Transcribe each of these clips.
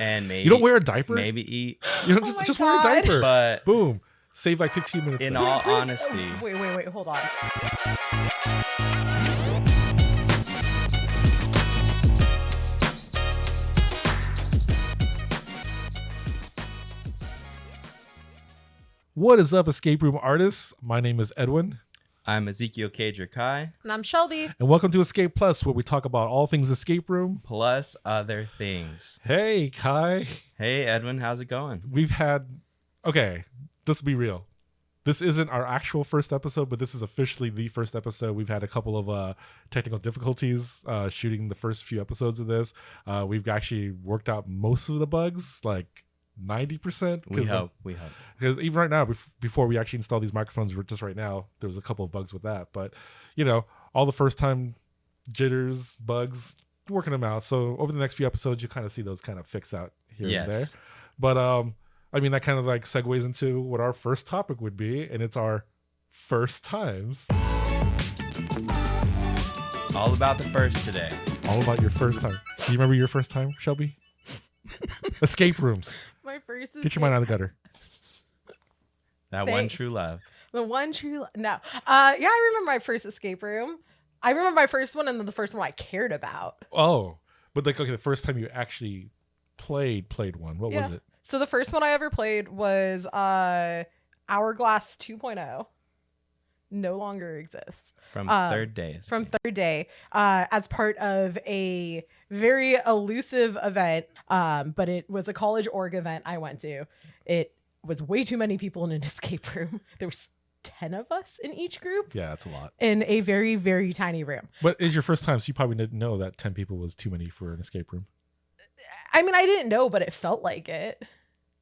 And maybe You don't wear a diaper? Maybe eat. You know, just wear a diaper. But boom. Save like 15 minutes. In there. all Please, honesty. Wait, hold on. What is up, escape room artists? My name is Edwin. I'm Ezekiel Kager Kai. And I'm Shelby. And welcome to Escape Plus, where we talk about all things escape room. Plus other things. Hey, Kai. Hey, Edwin. How's it going? Okay, let's be real. This isn't our actual first episode, but this is officially the first episode. We've had a couple of technical difficulties shooting the first few episodes of this. We've actually worked out most of the bugs, like 90%. We hope. Because even right now, before we actually install these microphones, just right now, there was a couple of bugs with that. But, you know, all the first time jitters, bugs, working them out. So over the next few episodes, you kind of see those kind of fix out here and there. But, I mean, that kind of like segues into what our first topic would be. And it's our first times. All about the first today. All about your first time. Do you remember your first time, Shelby? Escape rooms. My first Get your mind out of the gutter. That one true love. The one true no. I remember my first escape room. I remember my first one and then the first one I cared about. Oh, but like, okay, the first time you actually played one. What was it? So the first one I ever played was Hourglass 2.0. No longer exists. From Third Day. From Third Day, as part of a very elusive event. But it was a college org event I went to. It was way too many people in an escape room. There was 10 of us in each group. Yeah, that's a lot. In a very, very tiny room. But it's your first time, so you probably didn't know that 10 people was too many for an escape room. I mean, I didn't know, but it felt like it.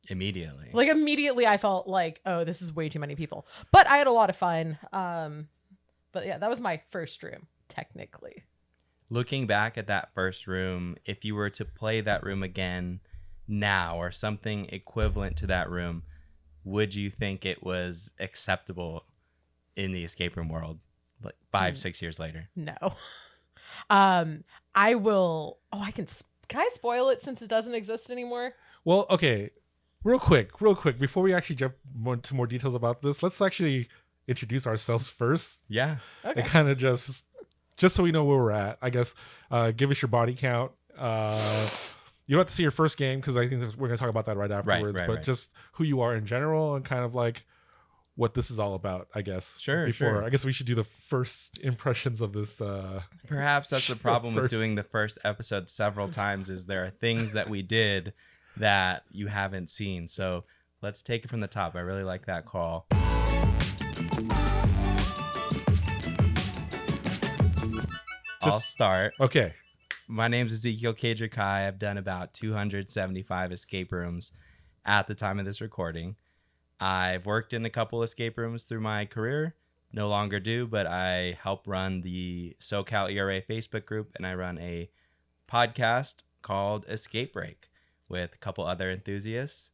Immediately. Like immediately I felt like, oh, this is way too many people. But I had a lot of fun. But yeah, that was my first room, technically. Looking back at that first room, if you were to play that room again now or something equivalent to that room, would you think it was acceptable in the escape room world like 5-6 years later? No. I will. Oh, can I spoil it since it doesn't exist anymore? Well, okay. Real quick, before we actually jump into more details about this, let's actually introduce ourselves first. Yeah. Okay. And kind of just so we know where we're at, I guess, give us your body count. You don't have to see your first game because I think we're going to talk about that right afterwards. But just who you are in general and kind of like what this is all about, I guess. Sure. I guess we should do the first impressions of this. Perhaps that's the problem with doing the first episode several times is there are things that we did that you haven't seen. So let's take it from the top. I really like that call. I'll start. Okay. My name's Ezekiel Kager Kai. I've done about 275 escape rooms at the time of this recording. I've worked in a couple escape rooms through my career. No longer do, but I help run the SoCal ERA Facebook group, and I run a podcast called Escape Break with a couple other enthusiasts.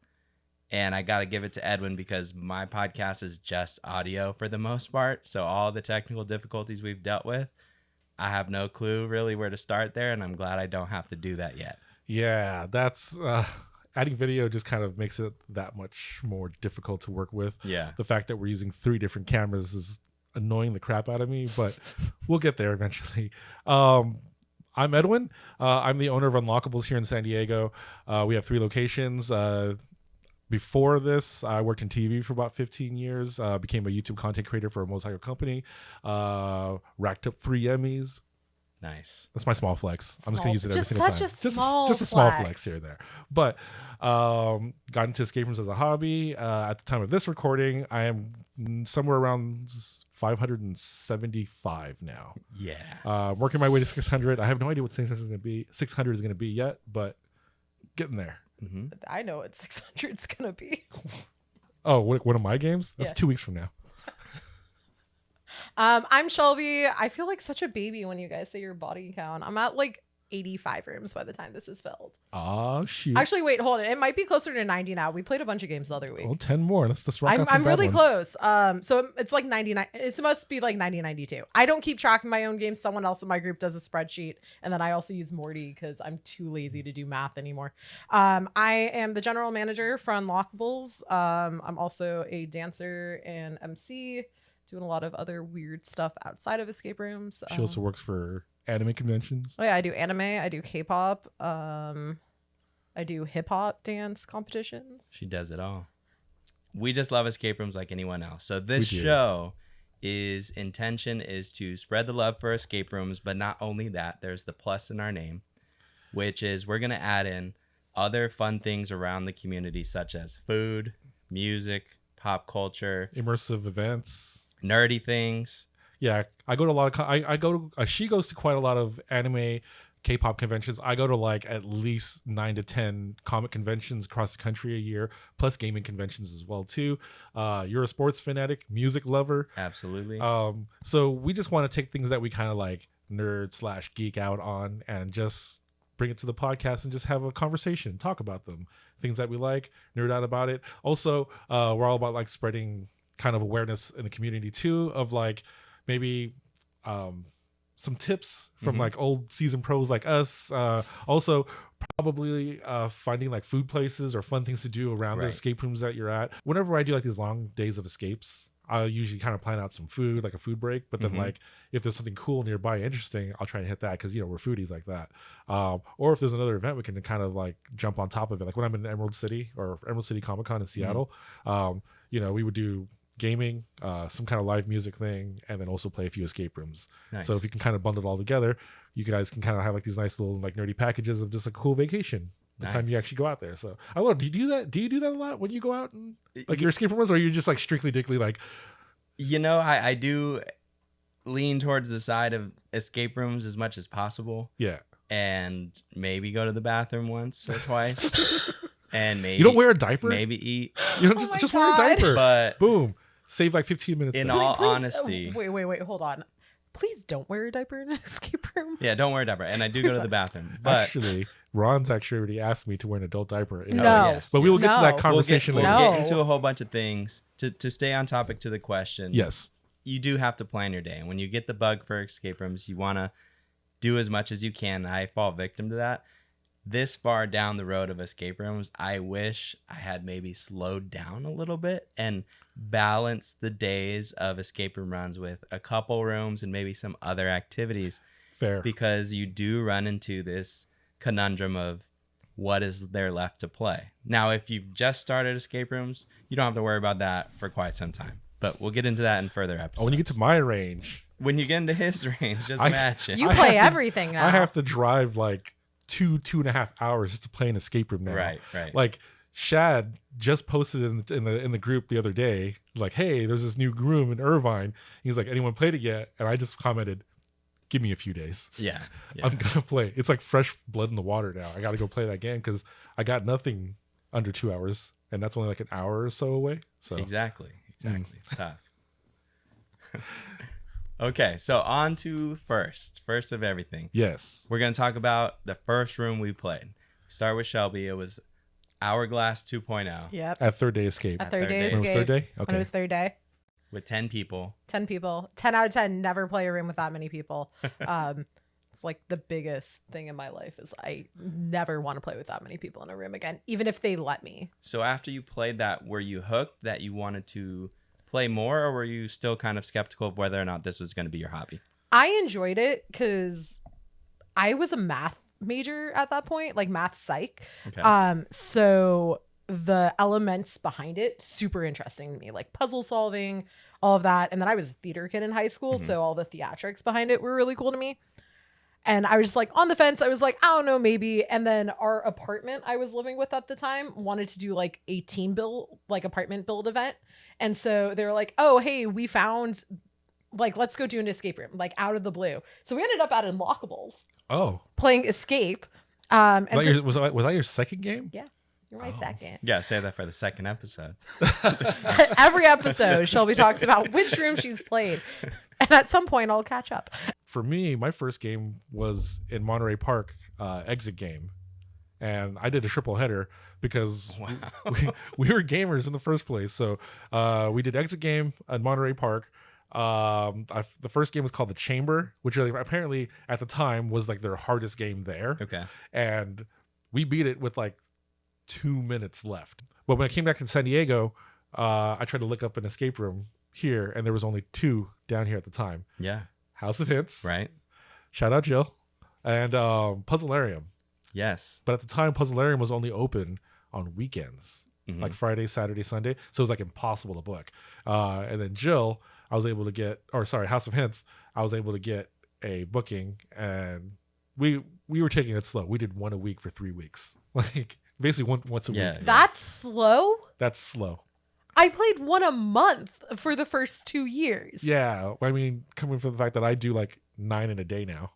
And I got to give it to Edwin because my podcast is just audio for the most part. So all the technical difficulties we've dealt with, I have no clue really where to start there. And I'm glad I don't have to do that yet. Yeah, that's adding video just kind of makes it that much more difficult to work with. Yeah. The fact that we're using 3 different cameras is annoying the crap out of me, but we'll get there eventually. I'm Edwin. I'm the owner of Unlockables here in San Diego. We have 3 locations. Before this, I worked in TV for about 15 years. Became a YouTube content creator for a motorcycle company. Racked up 3 Emmys. Nice. That's my small flex. I'm just going to use it every single time. Just a small flex here and there. But got into escape rooms as a hobby. At the time of this recording, I am somewhere around 575 now. Yeah. Working my way to 600. I have no idea what 600 is going to be yet, but getting there. Mm-hmm. I know what 600 is going to be. Oh, one of my games? That's 2 weeks from now. I'm Shelby. I feel like such a baby when you guys say your body count. I'm at like 85 rooms by the time this is filled. Oh shoot! Actually, wait, hold on. It might be closer to 90 now. We played a bunch of games the other week. Well, 10 more. Let's rock out some I'm bad really ones. close. So it's like 99. It must be like 90-92. I don't keep track of my own games. Someone else in my group does a spreadsheet, and then I also use Morty because I'm too lazy to do math anymore. I am the general manager for Unlockables. I'm also a dancer and MC, doing a lot of other weird stuff outside of escape rooms. She also works for anime conventions. Oh yeah, I do anime. I do K-pop. I do hip hop dance competitions. She does it all. We just love escape rooms like anyone else. So this We do. show intention is to spread the love for escape rooms, but not only that, there's the plus in our name, which is we're going to add in other fun things around the community, such as food, music, pop culture, Immersive events. nerdy things. Yeah, I go to a lot of. I go to. She goes to quite a lot of anime, K-pop conventions. I go to like at least 9 to 10 comic conventions across the country a year, plus gaming conventions as well too. You're a sports fanatic, music lover. Absolutely. So we just want to take things that we kind of like nerd / geek out on and just bring it to the podcast and just have a conversation, talk about them, things that we like, nerd out about it. Also, we're all about like spreading kind of awareness in the community too of like maybe some tips from like old seasoned pros like us. Also probably finding like food places or fun things to do around the Right. escape rooms that you're at. Whenever I do like these long days of escapes, I'll usually kind of plan out some food, like a food break. But then like if there's something cool nearby, interesting, I'll try and hit that because, we're foodies like that. Or if there's another event, we can kind of like jump on top of it. Like when I'm in Emerald City or Emerald City Comic Con in Seattle, we would do gaming, some kind of live music thing, and then also play a few escape rooms. Nice. So if you can kind of bundle it all together, you guys can kind of have like these nice little like nerdy packages of just a cool vacation the time you Nice. actually go out there. So I love. Do you do that? Do you do that a lot when you go out and like your escape rooms, or are you just like strictly dickly like? I do lean towards the side of escape rooms as much as possible, Yeah. and maybe go to the bathroom once or twice, and maybe You don't wear a diaper? maybe eat. Oh my Just wear a God. diaper. But Boom. Save like 15 minutes. in there. all Please- honesty, wait, hold on. Please don't wear a diaper in an escape room. yeah, don't wear a diaper. And I do go to the bathroom, but Actually, Ron's actually already asked me to wear an adult diaper. No. yes, But we will yes. get to No. that conversation we'll later. No. get into a whole bunch of things to stay on topic to the question. Yes. You do have to plan your day. And when you get the bug for escape rooms, you want to do as much as you can. I fall victim to that. This far down the road of escape rooms, I wish I had maybe slowed down a little bit and balanced the days of escape room runs with a couple rooms and maybe some other activities, Fair. because you do run into this conundrum of what is there left to play. Now, if you've just started escape rooms, you don't have to worry about that for quite some time. But we'll get into that in further episodes. Oh, when you get to my range, When you get into his range, just I- imagine. You I play have to- everything now. I have to drive like 2.5 hours just to play an escape room now. Right. Like Shad just posted in the group the other day, like, hey, there's this new room in Irvine. He's like, anyone played it yet? And I just commented, give me a few days. Yeah. I'm gonna play. It's like fresh blood in the water now. I gotta go play that game because I got nothing under 2 hours, and that's only like an hour or so away. So Exactly. It's tough. Okay, so on to first of everything. yes, We're going to talk about the first room we played. Start with Shelby. It was Hourglass 2.0 Yep. at third day escape. At third day When it was escape. third day. When Okay. it was third day. with 10 people. 10 people. 10 out of 10. Never play a room with that many people. It's like the biggest thing in my life is I never want to play with that many people in a room again, even if they let me. So after you played that, were you hooked that you wanted to play more, or were you still kind of skeptical of whether or not this was going to be your hobby? I enjoyed it because I was a math major at that point, like math psych. Okay. So the elements behind it, super interesting to me, like puzzle solving, all of that. And then I was a theater kid in high school, so all the theatrics behind it were really cool to me. And I was just like on the fence. I was like, I don't know, maybe. And then our apartment I was living with at the time wanted to do like a team build, like apartment build event. And so they were like, oh, hey, we found, like, let's go do an escape room, like out of the blue. So we ended up at Unlockables Oh, playing Escape. And was that your second game? yeah, you're my second. Yeah, save that for the second episode. Every episode, Shelby talks about which room she's played. And at some point, I'll catch up. For me, my first game was in Monterey Park exit game, and I did a triple header because Wow. we were gamers in the first place. So we did exit game at Monterey Park. The first game was called The Chamber, which apparently at the time was like their hardest game there. Okay. And we beat it with like 2 minutes left. But when I came back to San Diego, I tried to look up an escape room here, and there was only 2 down here at the time. Yeah. House of Hints. Right. Shout out Jill. And Puzzlarium. Yes. But at the time, Puzzlarium was only open on weekends, like Friday, Saturday, Sunday. So it was like impossible to book. And then Jill, I was able to get, or sorry, House of Hints, I was able to get a booking, and we were taking it slow. We did 1 a week for 3 weeks, like basically once a week. That's slow. That's slow. I played 1 a month for the first 2 years. Yeah, I mean, coming from the fact that I do like 9 in a day now.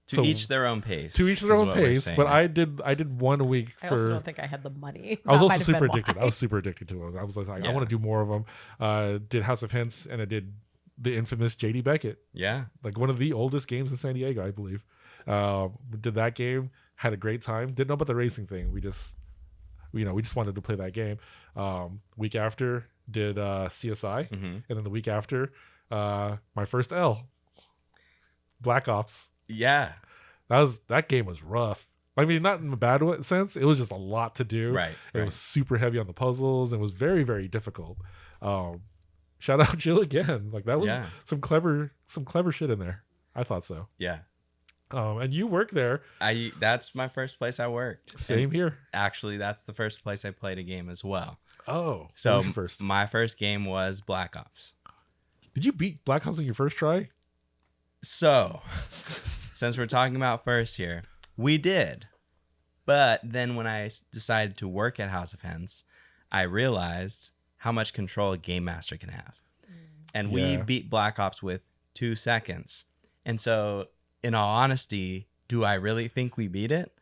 To each their own pace. To each their is own what we're pace, saying. but I did 1 a week I for. also don't think I had the money. I was That also might have super been addicted. why. I was super addicted to them. I was like, I want to do more of them. Did House of Hints, and I did the infamous JD Beckett, Yeah. like one of the oldest games in San Diego, I believe. Did that game, had a great time. Didn't know about the racing thing. We just wanted to play that game. Week after, did CSI, and then the week after, my first L, Black Ops. Yeah. That game was rough. I mean, not in a bad sense. It was just a lot to do. Right. It was super heavy on the puzzles and was very, very difficult. Shout out Jill again. Like that was some clever shit in there. I thought so. Yeah. And you work there. That's my first place I worked. Same here. Actually, that's the first place I played a game as well. Oh, So what was your first? my first game was Black Ops. Did you beat Black Ops in your first try? So, since we're talking about first here, we did. But then when I decided to work at House of Hints, I realized how much control a game master can have. And we beat Black Ops with 2 seconds. And so, in all honesty, do I really think we beat it?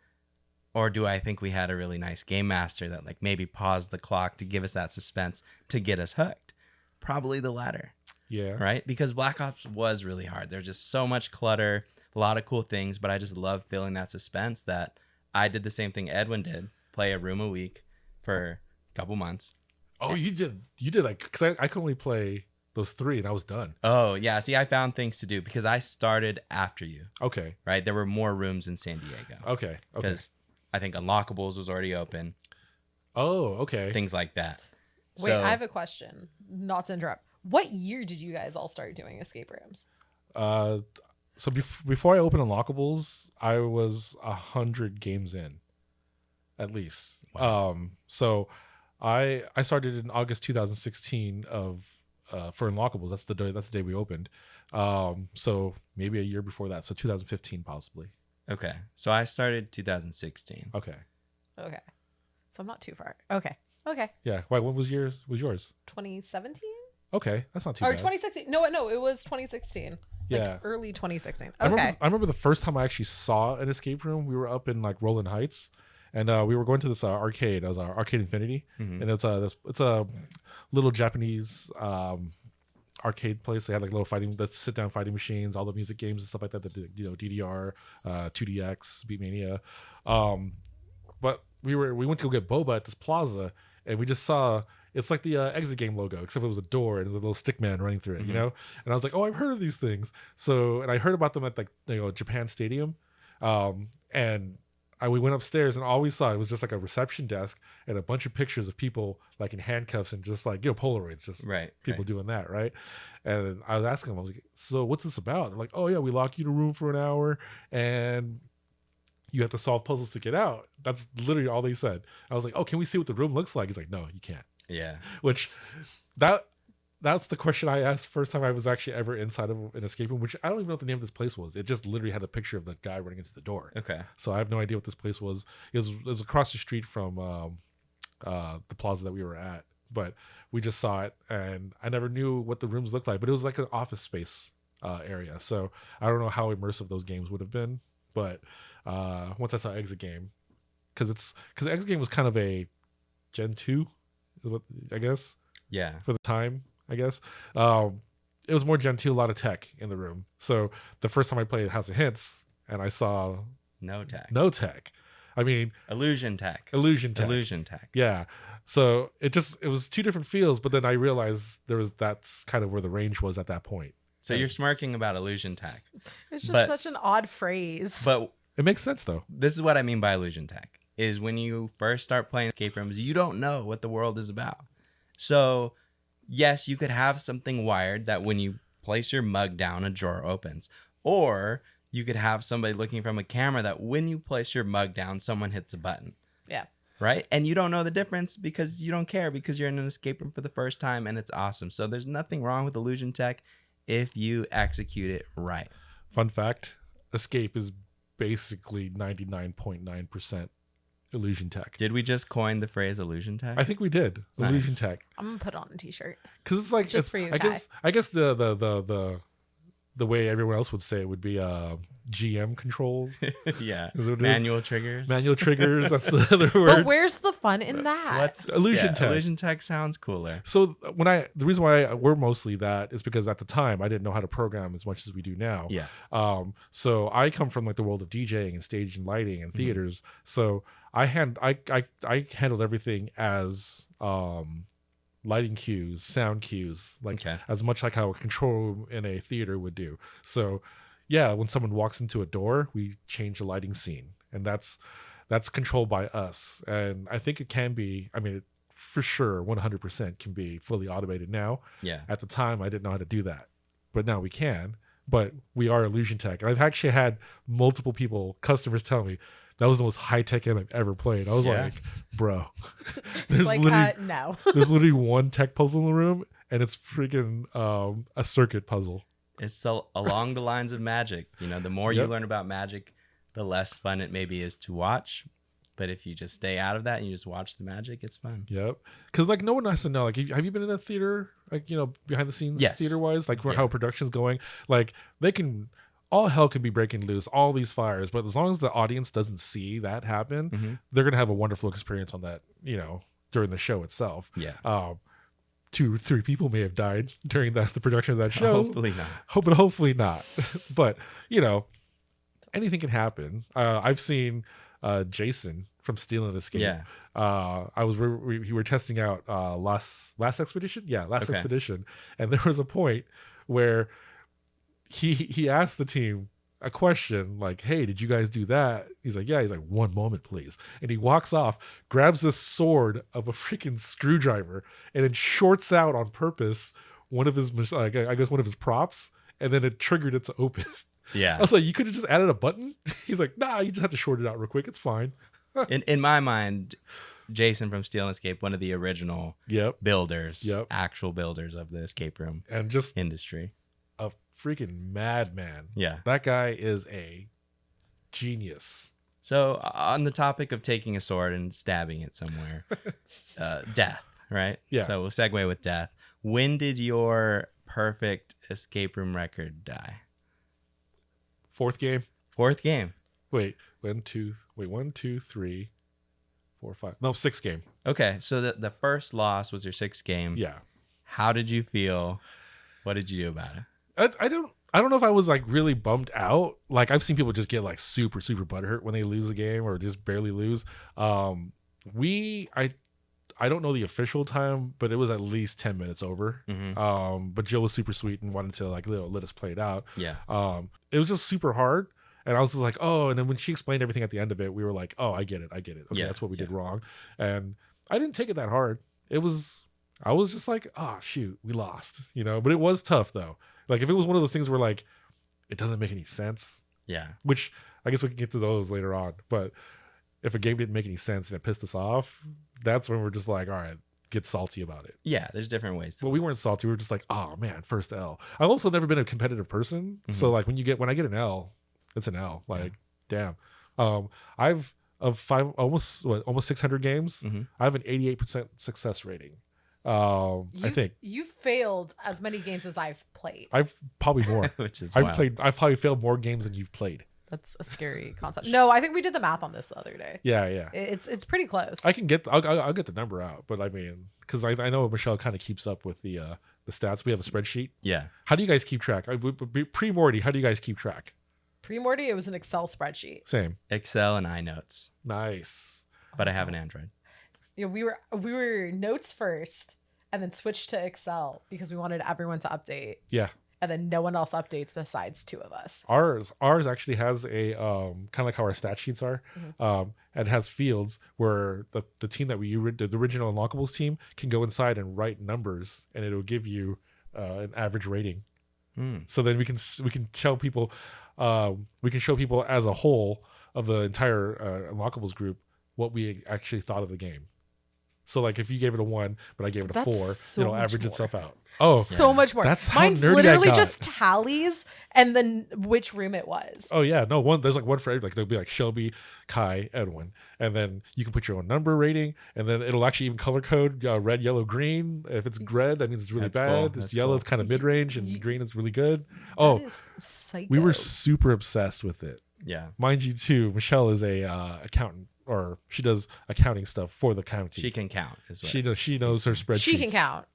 Or do I think we had a really nice game master that like maybe paused the clock to give us that suspense to get us hooked? Probably the latter. Yeah. Right? Because Black Ops was really hard. There's just so much clutter, a lot of cool things, but I just love feeling that suspense that I did the same thing Edwin did, play a room a week for a couple months. Oh, you did like, because I could only play those 3 and I was done. Oh, yeah. See, I found things to do because I started after you, Okay. right? There were more rooms in San Diego. Okay. Because I think Unlockables was already open, Oh, okay. things like that. Wait, I have a question. Not to interrupt. What year did you guys all start doing escape rooms? So before I opened Unlockables, I was 100 games in, at least. So I started in August 2016 for Unlockables. That's the day we opened. So maybe a year before that. So 2015 possibly. Okay. So I started 2016. Okay. Okay. So I'm not too far. Okay. Yeah. Why? What was yours? 2017? Okay, that's not too Or bad. 2016. No, it was 2016. Yeah. Like early 2016. I Okay. remember the first time I actually saw an escape room. We were up in like Roland Heights, and we were going to this arcade. It was Arcade Infinity, and it's a little Japanese arcade place. They had like little sit down fighting machines, all the music games and stuff like that. That DDR, 2DX, Beatmania. But we went to go get boba at this plaza, and we just saw. It's like the exit game logo, except it was a door and there's a little stick man running through it, you know? And I was like, oh, I've heard of these things. So, and I heard about them at like, Japan Stadium. And we went upstairs and all we saw, it was just like a reception desk and a bunch of pictures of people like in handcuffs and just like, Polaroids, just people doing that, right? And I was asking them, I was like, so what's this about? They're like, oh yeah, we lock you in a room for an hour and you have to solve puzzles to get out. That's literally all they said. I was like, oh, can we see what the room looks like? He's like, no, you can't. Yeah. Which that's the question I asked first time I was actually ever inside of an escape room, which I don't even know what the name of this place was. It just literally had a picture of the guy running into the door. Okay. So I have no idea what this place was. It was across the street from the plaza that we were at, but we just saw it and I never knew what the rooms looked like, but it was like an office space area. So I don't know how immersive those games would have been, but once I saw Exit Game, because Exit Game was kind of a Gen 2, I guess. Yeah. For the time, I guess. It was more Gen 2, a lot of tech in the room. So the first time I played House of Hints, and I saw No tech. no tech. I mean, Illusion tech. illusion tech. Illusion tech. Yeah. So it was two different feels, but then I realized that's kind of where the range was at that point. So you're smirking about illusion tech. It's just But- such an odd phrase. But It makes sense though. this is what I mean by illusion tech, is when you first start playing escape rooms, you don't know what the world is about. So yes, you could have something wired that when you place your mug down, a drawer opens. Or you could have somebody looking from a camera that when you place your mug down, someone hits a button. Yeah. Right? And you don't know the difference because you don't care, because you're in an escape room for the first time and it's awesome. So there's nothing wrong with illusion tech if you execute it right. Fun fact, escape is basically 99.9% illusion tech. Did we just coin the phrase illusion tech? I think we did. Nice. Illusion tech. I'm gonna put on a t-shirt. Because it's like Just for you, I Kai. guess the way everyone else would say it would be GM control. Yeah. Is it what it is? Manual triggers. Manual triggers. That's the other But word. where's the fun in that? Let's Illusion tech. Illusion tech sounds cooler. So the reason why we're mostly that is because at the time I didn't know how to program as much as we do now. Yeah. So I come from like the world of DJing and stage and lighting and theaters. So I handled everything as lighting cues, sound cues, like Okay. as much like how a control room in a theater would do. So yeah, when someone walks into a door, we change the lighting scene, and that's controlled by us. And I think it can be. I mean, it for sure, 100% can be fully automated now. Yeah. At the time, I didn't know how to do that, but now we can. But we are illusion tech, and I've actually had multiple customers tell me that was the most high tech game I've ever played. I was Yeah. like, bro, It's like, no. there's literally one tech puzzle in the room, and it's freaking a circuit puzzle. It's so along the lines of magic. You know, the more you Yep. learn about magic, the less fun it maybe is to watch. But if you just stay out of that and you just watch the magic, it's fun. Yep. Because like no one has to know. Like, have you been in a theater? Like, you know, behind the scenes, Yes. theater wise, like Yeah. how production's going. Like they can, all hell can be breaking loose, all these fires. But as long as the audience doesn't see that happen, Mhm. they're gonna have a wonderful experience on that. You know, during the show itself. Yeah. 2 or 3 people may have died during the production of that show. Hopefully not. But hopefully not. But you know, anything can happen. I've seen Jason from Steel and Escape. Yeah. We were testing out last expedition. Yeah, last Okay. expedition, and there was a point where he asked the team a question like, "Hey, did you guys do that?" He's like, "Yeah." He's like, "One moment, please." And he walks off, grabs this sword of a freaking screwdriver, and then shorts out on purpose one of his, I guess, one of his props, and then it triggered it to open. I Yeah. was like, "You could have just added a button." He's like, "Nah, you just have to short it out real quick. It's fine." In my mind, Jason from Steel and Escape, one of the original Yep. builders, Yep. actual builders of the escape room And just industry. a freaking madman. Yeah. That guy is a genius. So on the topic of taking a sword and stabbing it somewhere, death, right? Yeah. So we'll segue with death. When did your perfect escape room record die? 4th game. 4th game. Wait, 1, 2, 3, 4, 5. No, 6th game. Okay, so the first loss was your 6th game. Yeah. How did you feel? What did you do about it? I don't know if I was like really bummed out. Like I've seen people just get like super butthurt when they lose a game or just barely lose. I don't know the official time, but it was at least 10 minutes over. Mm-hmm. But Jill was super sweet and wanted to like let us play it out. Yeah. It was just super hard. And I was just like, oh, and then when she explained everything at the end of it, we were like, oh, I get it. Okay, Yeah, that's what we did yeah. wrong. And I didn't take it that hard. I was just like, oh, shoot, we lost, you know? But it was tough, though. Like, if it was one of those things where, like, it doesn't make any sense, Yeah. which I guess we can get to those later on. But if a game didn't make any sense and it pissed us off, that's when we're just like, all right, get salty about it. Yeah, there's different ways to But we weren't salty. We were just like, oh, man, first L. I've also never been a competitive person. So, like, when I get an L, it's an L. Like, damn. I've almost 600 games. Mhm. I have an 88% success rating. I think You failed as many games as I've played. I've probably more. which is I've wild. probably failed more games than you've played. That's a scary concept. No, I think we did the math on this the other day. Yeah. It's pretty close. I can get I'll get the number out, but I mean, because I know Michelle kind of keeps up with the stats. We have a spreadsheet. Yeah. How do you guys keep track? Pre-Morty, how do you guys keep track? Pre-Morty, it was an Excel spreadsheet. Same. Excel and iNotes, Nice. but I have an Android. Yeah, we were notes first, and then switched to Excel because we wanted everyone to update, Yeah. and then no one else updates besides two of us. Ours actually has a kind of like how our stat sheets are, and has fields where the team that the original Unlockables team can go inside and write numbers, and it'll give you an average rating. So then we can show people, as a whole of the entire Unlockables group what we actually thought of the game. So like if you gave it a 1, but I gave it a That's 4, so it'll much average more. itself out. Oh, So much more. That's how Mine's nerdy I literally got. just tallies and then which room it was. Oh yeah, no one. There's like one for every, like there'll be like Shelby, Kai, Edwin, and then you can put your own number rating, and then it'll actually even color code red, yellow, green. If it's red, that means it's really That's cool. bad. If That's it's yellow, cool. it's kind of mid range, and green is really good. That Oh, is psycho. we were super obsessed with it, Yeah. mind you. Too, Michelle is a accountant, or she does accounting stuff for the county. She can count as well. She knows her spreadsheets. She can count.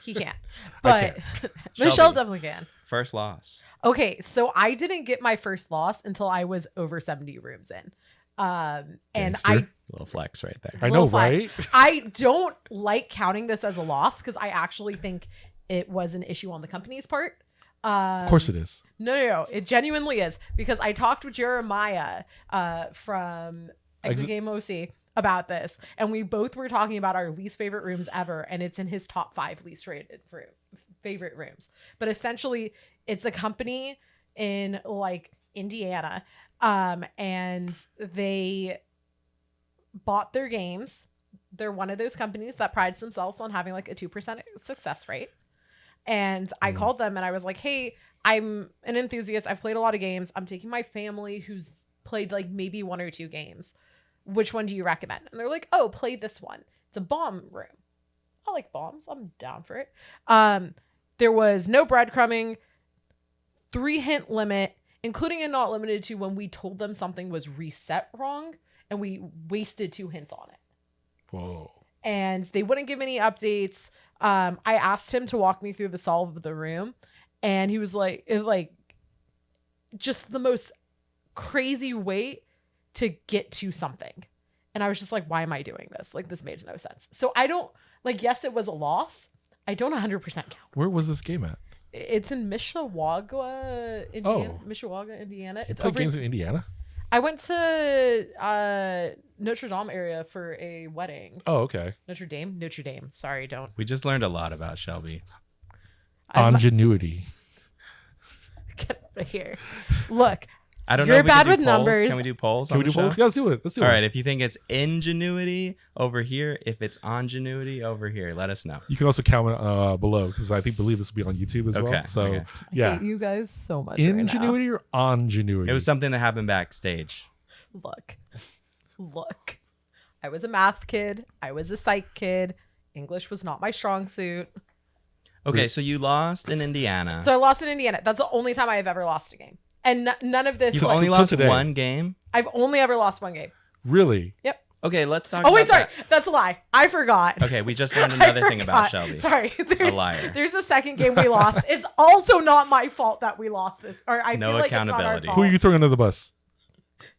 He can't. I But Michelle Shelby. definitely can. First loss. Okay, so I didn't get my first loss until I was over 70 rooms in. And Gangster. Little flex right there. I know, little flex. right? I don't like counting this as a loss because I actually think it was an issue on the company's part. Of course it is. No, it genuinely is because I talked with Jeremiah from Exit Game OC about this, and we both were talking about our least favorite rooms ever, and it's in his top 5 least rated favorite rooms. But essentially, it's a company in like Indiana, and they bought their games. They're one of those companies that prides themselves on having like a 2% success rate. And I called them and I was like, hey, I'm an enthusiast. I've played a lot of games. I'm taking my family who's played like maybe 1 or 2 games. Which one do you recommend? And they're like, oh, play this one. It's a bomb room. I like bombs. I'm down for it. There was no breadcrumbing, 3 hint limit, including and not limited to when we told them something was reset wrong and we wasted 2 hints on it. Whoa. And they wouldn't give any updates. I asked him to walk me through the solve of the room, and he was like, just the most crazy way to get to something. And I was just like, why am I doing this? Like, this made no sense. So I don't, like, yes, it was a loss. I don't 100% count. Where was this game at? It's in Mishawaka, Indiana. Oh. Mishawaka, Indiana. You It's played over games in Indiana? I went to Notre Dame area for a wedding. Oh, okay. Notre Dame. Sorry, don't. We just learned a lot about Shelby. Ingenuity. Get out of here. Look, I don't You're know if we bad can do with polls. numbers. Can we do polls? Can on we do the show? polls? Yeah, let's do it. Let's do All it. right. If you think it's ingenuity over here, if it's ingenuity over here, let us know. You can also comment below because I believe this will be on YouTube as Okay, well. So okay. I yeah, hate you guys so much. ingenuity or ingenuity? It was something that happened backstage. Right now. Look. I was a math kid. I was a psych kid. English was not my strong suit. Okay, so you lost in Indiana. So I lost in Indiana. That's the only time I have ever lost a game. And none of this. You've like- only Till lost today. one game? I've only ever lost 1 game. Really. Yep. Okay, let's talk Oh, about wait, sorry. that. That's a lie. I forgot. Okay, we just learned I another thing about forgot. Shelby. Sorry. There's, liar. There's a second game we lost. It's also not my fault that we lost this. Or I No feel like it's not our accountability. fault. Who are you throwing under the bus?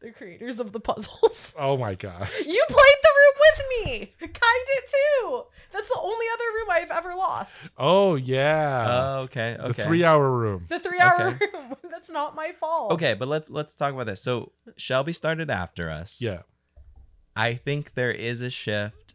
The creators of the puzzles. Oh my god. You played the room with me. Kai did too. That's the only other room I've ever lost. Oh yeah. Oh, okay, The okay. 3-hour room. The 3-hour Okay. room. That's not my fault. Okay, but let's talk about this. So Shelby started after us. Yeah. I think there is a shift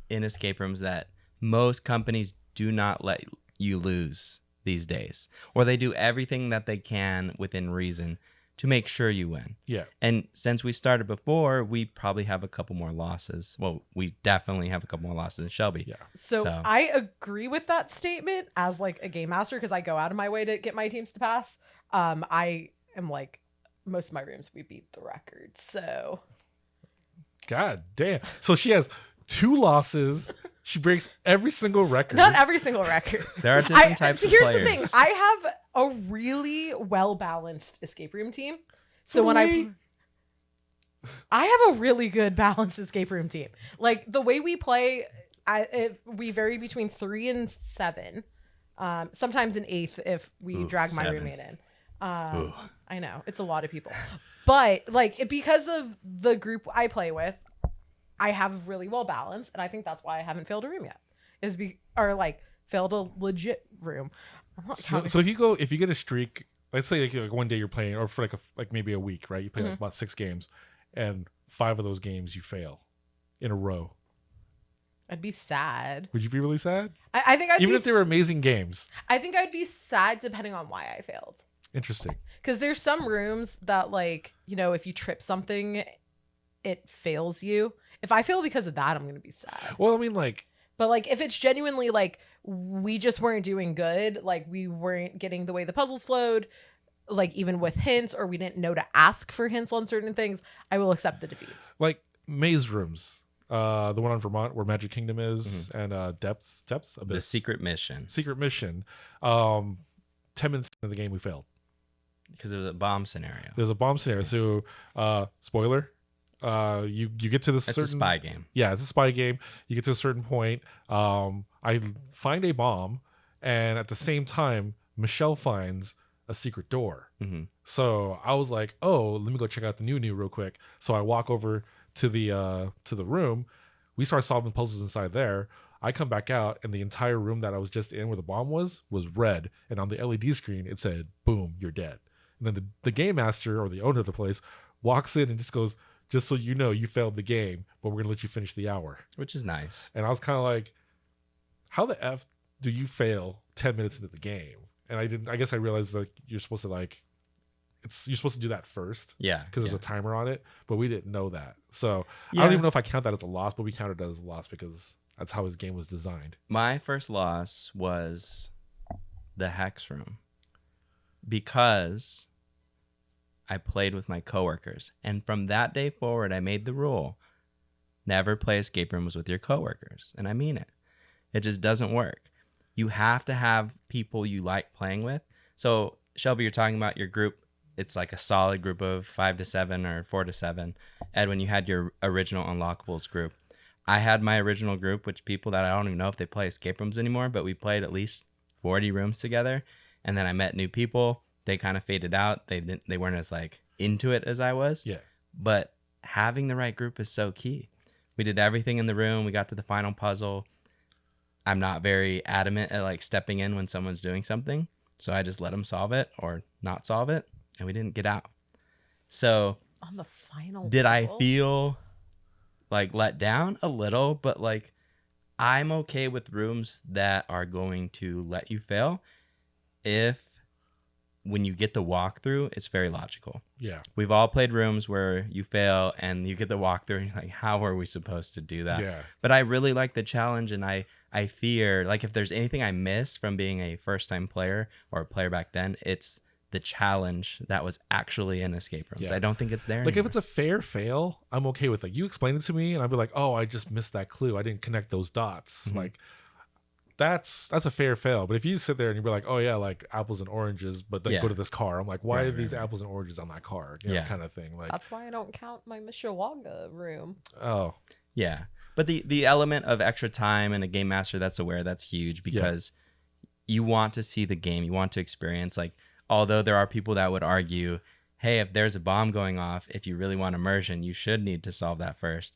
in escape rooms that most companies do not let you lose these days, or they do everything that they can within reason to make sure you win. Yeah. And since we started before, we probably have a couple more losses. Well, we definitely have a couple more losses than Shelby. Yeah. So I agree with that statement as like a game master because I go out of my way to get my teams to pass. I am like most of my rooms we beat the record. So God damn. So she has 2 losses. She breaks every single record. not every single record. There are different types of here's players. the thing. I have a really well balanced escape room team. So when I have a really good balanced escape room team. Like the way we play, we vary between 3 and 7. Sometimes an 8th if we drag my 7. roommate in. I know it's a lot of people, but like because of the group I play with, I have really well balanced, and I think that's why I haven't failed a room yet. Or like failed a legit room. I'm not counting. So if you get a streak, let's say like one day you're playing, or for like maybe a week, right? You play like about 6 games, and 5 of those games you fail in a row. I'd be sad. Would you be really sad? I think I'd even be if they were amazing games. I think I'd be sad depending on why I failed. Interesting. Because there's some rooms that, like, you know, if you trip something, it fails you. If I fail because of that, I'm gonna be sad. Well, I mean, like, but like if it's genuinely like we just weren't doing good, like we weren't getting the way the puzzles flowed, like even with hints, or we didn't know to ask for hints on certain things, I will accept the defeats. Like maze rooms. The one on Vermont where Magic Kingdom is, and Depths Abyss. The secret mission. 10 minutes into the game, we failed because it was a bomb scenario. There's a bomb scenario. So, spoiler. You get to this. It's certain, a spy game. Yeah, it's a spy game. You get to a certain point. I find a bomb, and at the same time, Michelle finds a secret door. Mm-hmm. So I was like, "Oh, let me go check out the new real quick." So I walk over to the room. We start solving puzzles inside there. I come back out, and the entire room that I was just in where the bomb was red, and on the LED screen it said, "Boom, you're dead." And then the game master, or the owner of the place, walks in and just goes, "Just so you know, you failed the game, but we're gonna let you finish the hour," which is nice. And I was kind of like, "How the f do you fail 10 minutes into the game?" And I guess I realized that you're supposed to you're supposed to do that first. Yeah. Because there's a timer on it, but we didn't know that. So yeah. I don't even know if I count that as a loss, but we counted that as a loss because that's how his game was designed. My first loss was the Hex Room because I played with my coworkers. And from that day forward, I made the rule, never play escape rooms with your coworkers. And I mean it. It just doesn't work. You have to have people you like playing with. So, Shelby, you're talking about your group. It's like a solid group of 5 to 7 or 4 to 7. Edwin, you had your original Unlockables group. I had my original group, which people that I don't even know if they play escape rooms anymore, but we played at least 40 rooms together. And then I met new people. They kind of faded out. They weren't as like into it as I was. Yeah. But having the right group is so key. We did everything in the room. We got to the final puzzle. I'm not very adamant at like stepping in when someone's doing something. So I just let them solve it or not solve it. And we didn't get out. So on the final did puzzle? I feel like let down a little, but like I'm okay with rooms that are going to let you fail if when you get the walkthrough, it's very logical. Yeah. We've all played rooms where you fail and you get the walkthrough and you're like, how are we supposed to do that? Yeah. But I really like the challenge, and I fear, like, if there's anything I miss from being a first-time player or a player back then, it's the challenge that was actually in escape rooms. Yeah. I don't think it's there Like, anymore. if it's a fair fail, I'm okay with it. You explain it to me, and I'll be like, oh, I just missed that clue. I didn't connect those dots. Mm-hmm. Like, that's a fair fail. But if you sit there and you're like, oh yeah, like apples and oranges, but then go to this car, I'm like, why are these apples and oranges on that car? You know, kind of thing. Like, that's why I don't count my Mishawaka room. Oh, yeah. But the element of extra time and a game master that's aware, that's huge, because you want to see the game, you want to experience. Like, although there are people that would argue, hey, if there's a bomb going off, if you really want immersion, you should need to solve that first.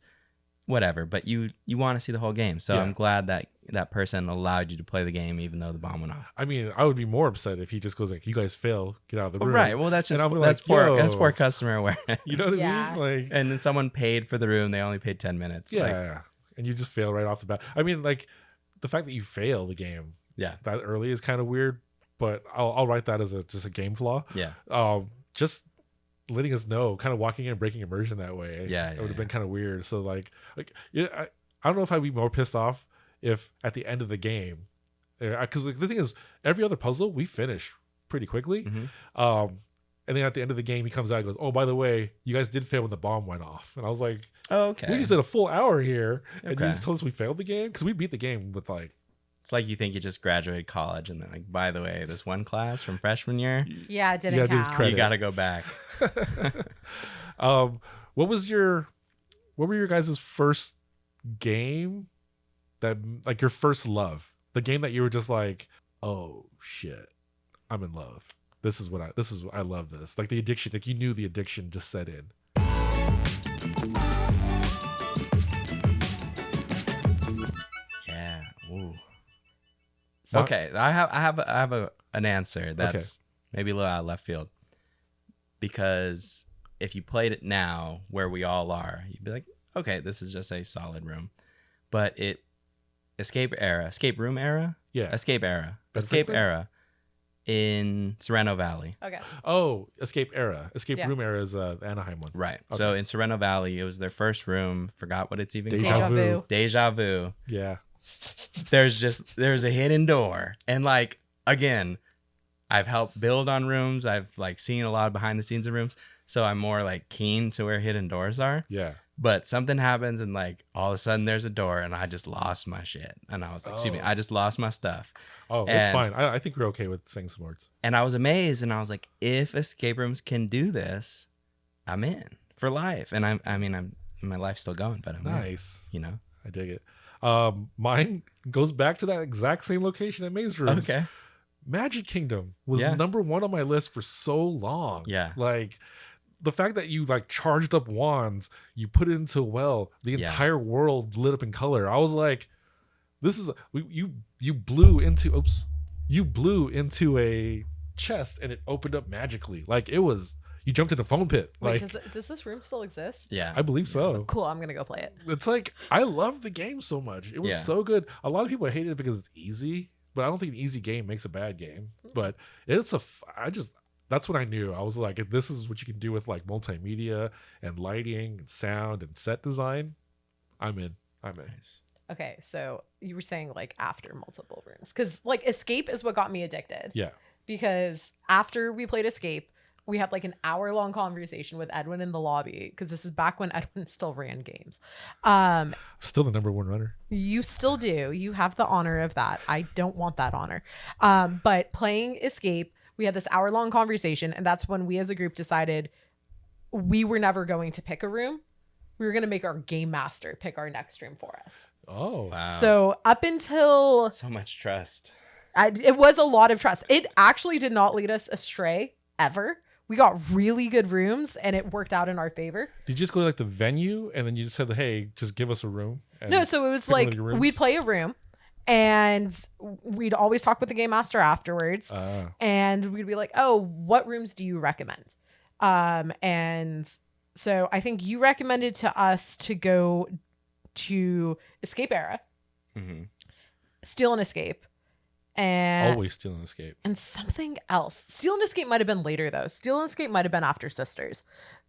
Whatever, but you want to see the whole game. So I'm glad that that person allowed you to play the game even though the bomb went off. I mean, I would be more upset if he just goes like, you guys fail, get out of the room. Right. Well, that's just And I'll be that's like, poor customer awareness. You know what Yeah. I mean? Like, And then someone paid for the room, they only paid 10 minutes. yeah, Like, and you just fail right off the bat. I mean, like, the fact that you fail the game yeah. that early is kind of weird, but I'll write that as just a game flaw. Yeah. Just letting us know, kind of walking in and breaking immersion that way. Yeah, it would have been kind of weird. So like yeah, I don't know if I'd be more pissed off if at the end of the game, because the thing is, every other puzzle we finish pretty quickly. Mm-hmm. And then at the end of the game, he comes out and goes, "Oh, by the way, you guys did fail when the bomb went off." And I was like, Oh, okay. "We just did a full hour here, and you Okay. just told us we failed the game because we beat the game with like." It's like you think you just graduated college and then like, by the way, this one class from freshman year, Yeah, it didn't Yeah, it is count. credit. you got to go back. What were your guys' first game that, like, your first love, the game that you were just like, oh shit, I'm in love? I love this. Like the addiction, like you knew the addiction just set in. Yeah. Ooh. Now- Okay, I have an answer that's maybe a little out of left field. Because if you played it now, where we all are, you'd be like, okay, this is just a solid room. But escape room era, Yeah. escape Franklin? era in Sereno Valley. Okay. Oh, Escape Yeah. Room Era is the Anaheim one. Right. Okay. So in Sereno Valley, it was their first room. Forgot what it's even Deja called. vu. Deja vu. Yeah. There's a hidden door, and like again, I've helped build on rooms. I've like seen a lot of behind the scenes of rooms, so I'm more like keen to where hidden doors are. Yeah. But something happens, and like all of a sudden there's a door, and I just lost my shit, and I was like, excuse me, Oh. I just lost my stuff. Oh, it's And- fine. I think we're okay with saying some words. And I was amazed, and I was like, if escape rooms can do this, I'm in for life. And I mean, my life's still going, but I'm in, Nice. you know. I dig it. Mine goes back to that exact same location at Maze Rooms. Okay. Magic Kingdom was Yeah. number one on my list for so long. Yeah. Like the fact that you like charged up wands, you put it into a well, the Yeah. entire world lit up in color. I was like, this is you blew into a chest and it opened up magically. Like it was you jumped in a foam pit. Wait, Like does this room still exist? Yeah. I believe so. Cool. I'm gonna go play it. It's like I love the game so much. It was Yeah. so good. A lot of people hate it because it's easy, but I don't think an easy game makes a bad game. But it's that's what I knew. I was like, if this is what you can do with like multimedia and lighting and sound and set design, I'm in. Okay, so you were saying like after multiple rooms, because like Escape is what got me addicted. Yeah. Because after we played Escape, we had like an hour-long conversation with Edwin in the lobby, because this is back when Edwin still ran games. Still the number one runner. You still do. You have the honor of that. I don't want that honor. But playing Escape, we had this hour-long conversation, and that's when we as a group decided we were never going to pick a room. We were going to make our game master pick our next room for us. Oh. Wow. So up until So much trust. it was a lot of trust. It actually did not lead us astray ever. We got really good rooms, and it worked out in our favor. Did you just go to like the venue and then you just said, hey, just give us a room? And No, so it was pick one of like your rooms? we'd play a room, and we'd always talk with the game master afterwards. And we'd be like, oh, what rooms do you recommend? And so I think you recommended to us to go to Escape Era, Mm-hmm. Steal and Escape, and Always Steal and Escape. and something else. Steal and Escape might have been later though. Steal and Escape might have been after Sisters.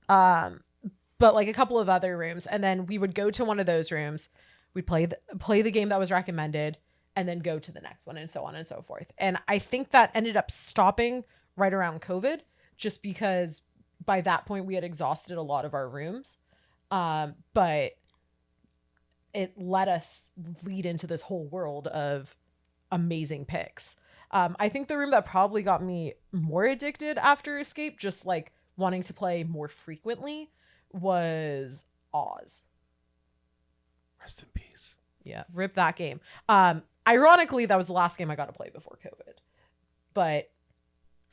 But like a couple of other rooms, and then we would go to one of those rooms. We'd play the game that was recommended, and then go to the next one, and so on and so forth. And I think that ended up stopping right around COVID, just because by that point we had exhausted a lot of our rooms. But it let us lead into this whole world of amazing picks. I think the room that probably got me more addicted after Escape, just like wanting to play more frequently, was Oz. Rest in peace. Yeah, rip that game. Ironically, that was the last game I got to play before COVID, but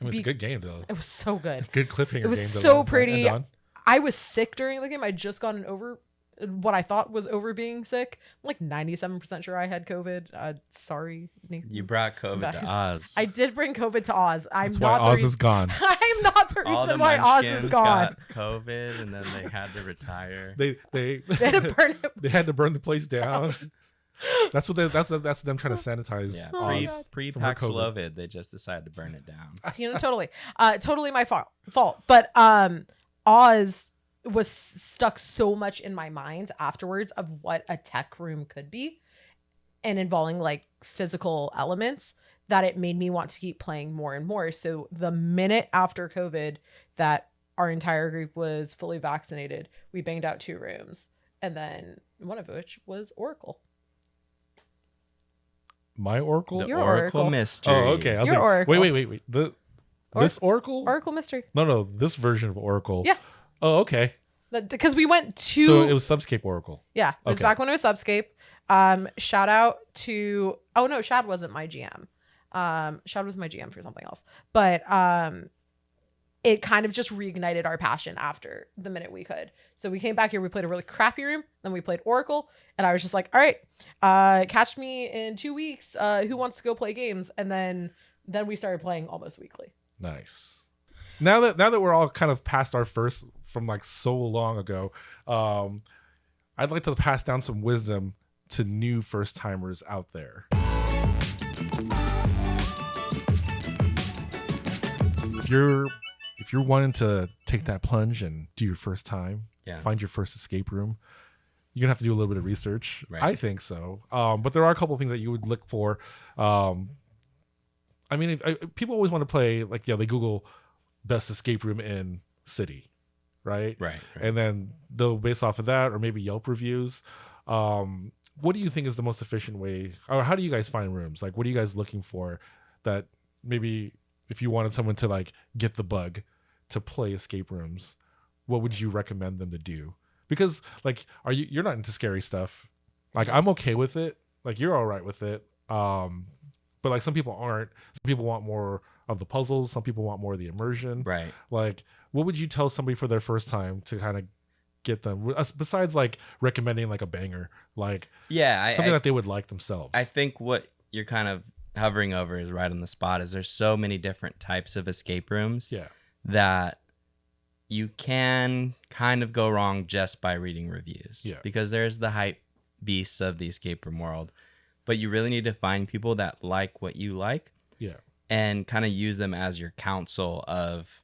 I mean, it's a good game though. it was so good. Good cliffhanger. It was game to so end pretty. on. I was sick during the game. I'd just gotten over what I thought was over being sick. I'm like 97% sure I had COVID. Sorry, Nathan. You brought COVID to Oz. I did bring COVID to Oz. I'm That's why not the Oz is gone. I'm not the All the reason why Oz is Munchkins gone. got COVID, and then they had to retire. They They had to burn it. they had to burn the place down. That's them trying to sanitize. Yeah, Oh my Oz God. pre from her Paxlovid, they just decided to burn it down. Totally my fault. But Oz was stuck so much in my mind afterwards of what a tech room could be, and involving like physical elements, that it made me want to keep playing more and more. So the minute after COVID that our entire group was fully vaccinated, we banged out 2 rooms, and then one of which was Oracle. My Oracle. The Your Oracle Oracle. Mystery. Oh, okay. I was Your like, Oracle. wait. This Oracle? Oracle Mystery. No, this version of Oracle. Yeah. Oh, okay. Because we went to So it was Subscape Oracle. Yeah, it was Okay. back when it was Subscape. Shout out to Shad wasn't my GM. Shad was my GM for something else, but it kind of just reignited our passion after the minute we could. So we came back here, we played a really crappy room, then we played Oracle, and I was just like, all right, catch me in 2 weeks. Who wants to go play games? And then we started playing almost weekly. Nice. Now that we're all kind of past our first from like so long ago, I'd like to pass down some wisdom to new first timers out there. If you're wanting to take that plunge and do your first time, find your first escape room, you're gonna have to do a little bit of research. Right. I think so. But there are a couple of things that you would look for. I mean, people always want to play like, they Google best escape room in city, right? Right. And then they'll base off of that, or maybe Yelp reviews. What do you think is the most efficient way, or how do you guys find rooms? Like, what are you guys looking for that maybe if you wanted someone to like get the bug to play escape rooms, what would you recommend them to do? Because like, you're not into scary stuff. Like, I'm okay with it. Like, you're all right with it. But like some people aren't. Some people want more of the puzzles. Some people want more of the immersion. Right. Like, what would you tell somebody for their first time to kind of get them, besides like recommending like a banger, like something that they would like themselves? I think what you're kind of hovering over is right on the spot. Is there's so many different types of escape rooms that you can kind of go wrong just by reading reviews. Because there's the hype beasts of the escape room world. But you really need to find people that like what you like, and kind of use them as your counsel of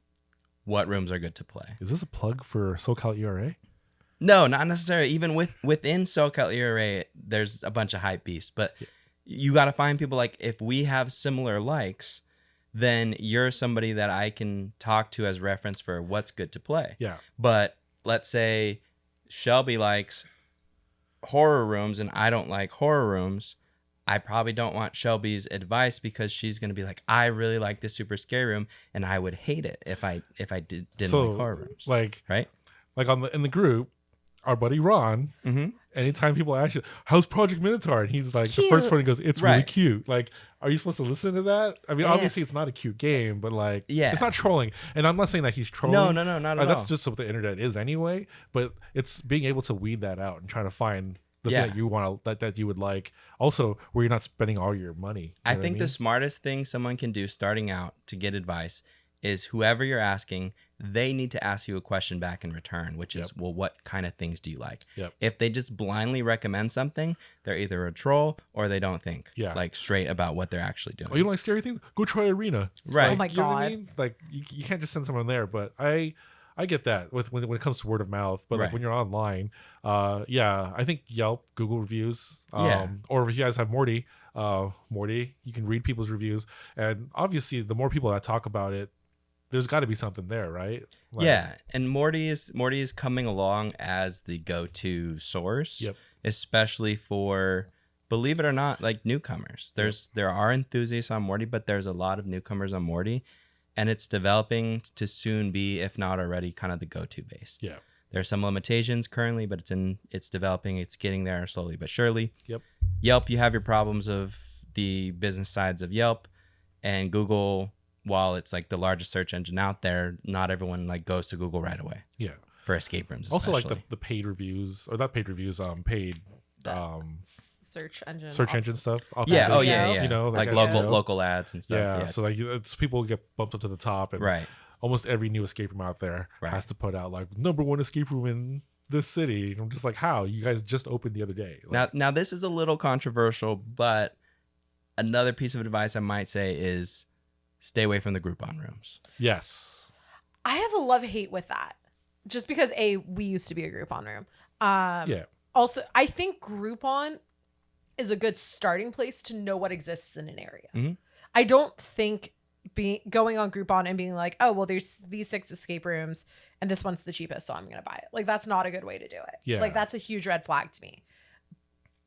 what rooms are good to play. Is this a plug for SoCal ERA? No, not necessarily. Even within SoCal ERA, there's a bunch of hype beasts. But you got to find people like, if we have similar likes, then you're somebody that I can talk to as reference for what's good to play. Yeah. But let's say Shelby likes horror rooms and I don't like horror rooms. I probably don't want Shelby's advice, because she's going to be like, I really like this super scary room, and I would hate it if I didn't like horror rooms. Like, right? Like in the group, our buddy Ron, anytime people ask you, how's Project Minotaur? And he's like, cute. The first one, he goes, it's really cute. Like, are you supposed to listen to that? I mean, obviously it's not a cute game, but like, it's not trolling. And I'm not saying that he's trolling. No, not at all. That's just what the internet is anyway. But it's being able to weed that out and trying to find the thing that you want to, that you would like. Also, where you're not spending all your money. I think the smartest thing someone can do starting out to get advice is, whoever you're asking, they need to ask you a question back in return, which is, well, what kind of things do you like? If they just blindly recommend something, they're either a troll or they don't think like straight about what they're actually doing. Oh, you don't like scary things? Go try Arena. Right. Oh my You know what I God. mean? Like, you can't just send someone there. But I get that when it comes to word of mouth, but like when you're online, I think Yelp, Google reviews, or if you guys have Morty, you can read people's reviews, and obviously the more people that talk about it, there's got to be something there, right? Like, and Morty is coming along as the go-to source, especially for, believe it or not, like newcomers. There are enthusiasts on Morty, but there's a lot of newcomers on Morty. And it's developing to soon be, if not already, kind of the go-to base. There's some limitations currently, but it's developing. It's getting there slowly but surely. Yelp, you have your problems of the business sides of Yelp, and Google, while it's like the largest search engine out there, not everyone like goes to Google right away. For escape rooms, also especially. like the paid reviews, or not paid reviews, paid search engine stuff. Yeah. You know, like local ads and stuff. Yeah. So like, it's people get bumped up to the top, and almost every new escape room out there has to put out like #1 escape room in this city. And I'm just like, how? You guys just opened the other day. Like, now this is a little controversial, but another piece of advice I might say is stay away from the Groupon rooms. Yes. I have a love-hate with that. Just because we used to be a Groupon room. Also, I think Groupon is a good starting place to know what exists in an area. I don't think going on Groupon and being like, oh, well, there's these 6 escape rooms and this one's the cheapest, so I'm going to buy it. Like, that's not a good way to do it. Like, that's a huge red flag to me.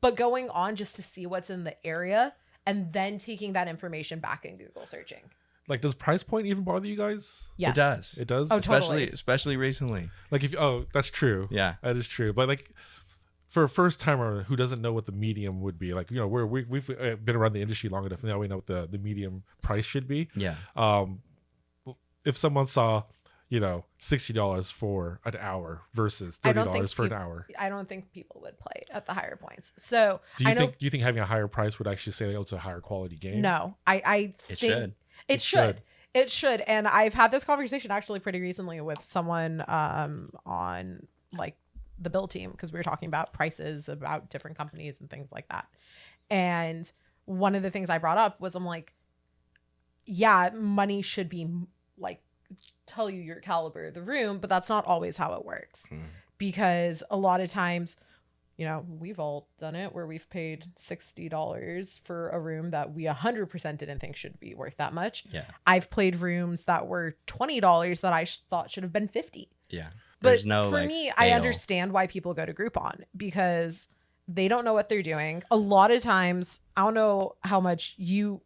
But going on just to see what's in the area and then taking that information back in Google searching. Like, does price point even bother you guys? Yes. It does. It does? Oh, totally. Especially recently. Like, that's true. Yeah. That is true. But like, for a first timer who doesn't know what the medium would be, like, we've been around the industry long enough now, we know what the medium price should be. Yeah. If someone saw, $60 for an hour versus $30 for an hour, I don't think people would play at the higher points. So do you think having a higher price would actually say, oh, it's a higher quality game? No, I It think should. it should. It should. And I've had this conversation actually pretty recently with someone on like the build team, because we were talking about prices, about different companies and things like that. And one of the things I brought up was, I'm like, yeah, money should be like tell you your caliber of the room, but that's not always how it works. Because a lot of times, we've all done it where we've paid $60 for a room that we 100% didn't think should be worth that much. Yeah. I've played rooms that were $20 that I thought should have been $50. Yeah. But for me, I understand why people go to Groupon, because they don't know what they're doing. A lot of times, I don't know how much you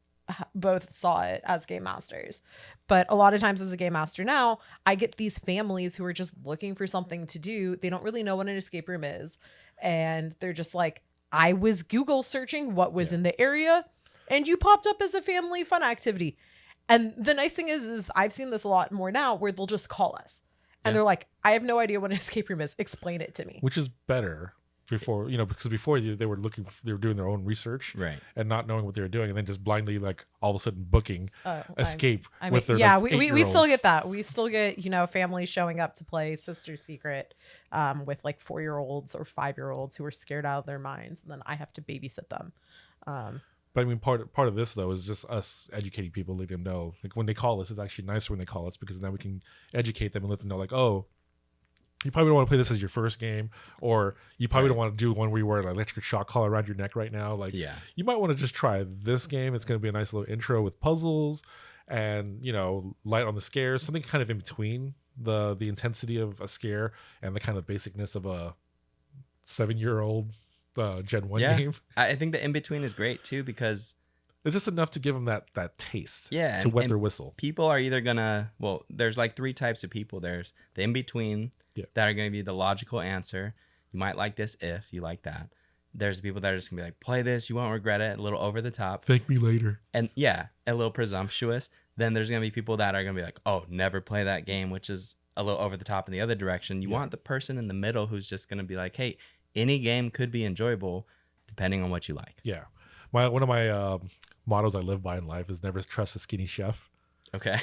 both saw it as game masters, but a lot of times as a game master now, I get these families who are just looking for something to do. They don't really know what an escape room is. And they're just like, I was Google searching what was in the area, and you popped up as a family fun activity. And the nice thing is I've seen this a lot more now, where they'll just call us. And they're like, I have no idea what an escape room is. Explain it to me. Which is better before, because before they were doing their own research, right, and not knowing what they were doing, and then just blindly, like, all of a sudden booking escape with their we still get that. We still get, families showing up to play Sister Secret with like 4-year-olds or 5-year-olds who are scared out of their minds, and then I have to babysit them. But I mean, part of this though is just us educating people, letting them know, like, when they call us, it's actually nicer when they call us, because now we can educate them and let them know, like, oh, you probably don't want to play this as your first game, or you probably don't want to do one where you wear an electric shock collar around your neck right now. Like, you might want to just try this game. It's going to be a nice little intro with puzzles and, light on the scares, something kind of in between the intensity of a scare and the kind of basicness of a 7-year-old Gen 1 game. I think the in-between is great too, because it's just enough to give them that taste to wet their whistle. People are either gonna, there's like 3 types of people. There's the in-between that are going to be the logical answer. You might like this if you like that. There's people that are just gonna be like, play this, you won't regret it, a little over the top, thank me later, and a little presumptuous. Then there's gonna be people that are gonna be like, oh, never play that game, which is a little over the top in the other direction. You want the person in the middle who's just gonna be like, hey, any game could be enjoyable depending on what you like. One of my mottos I live by in life is never trust a skinny chef. Okay.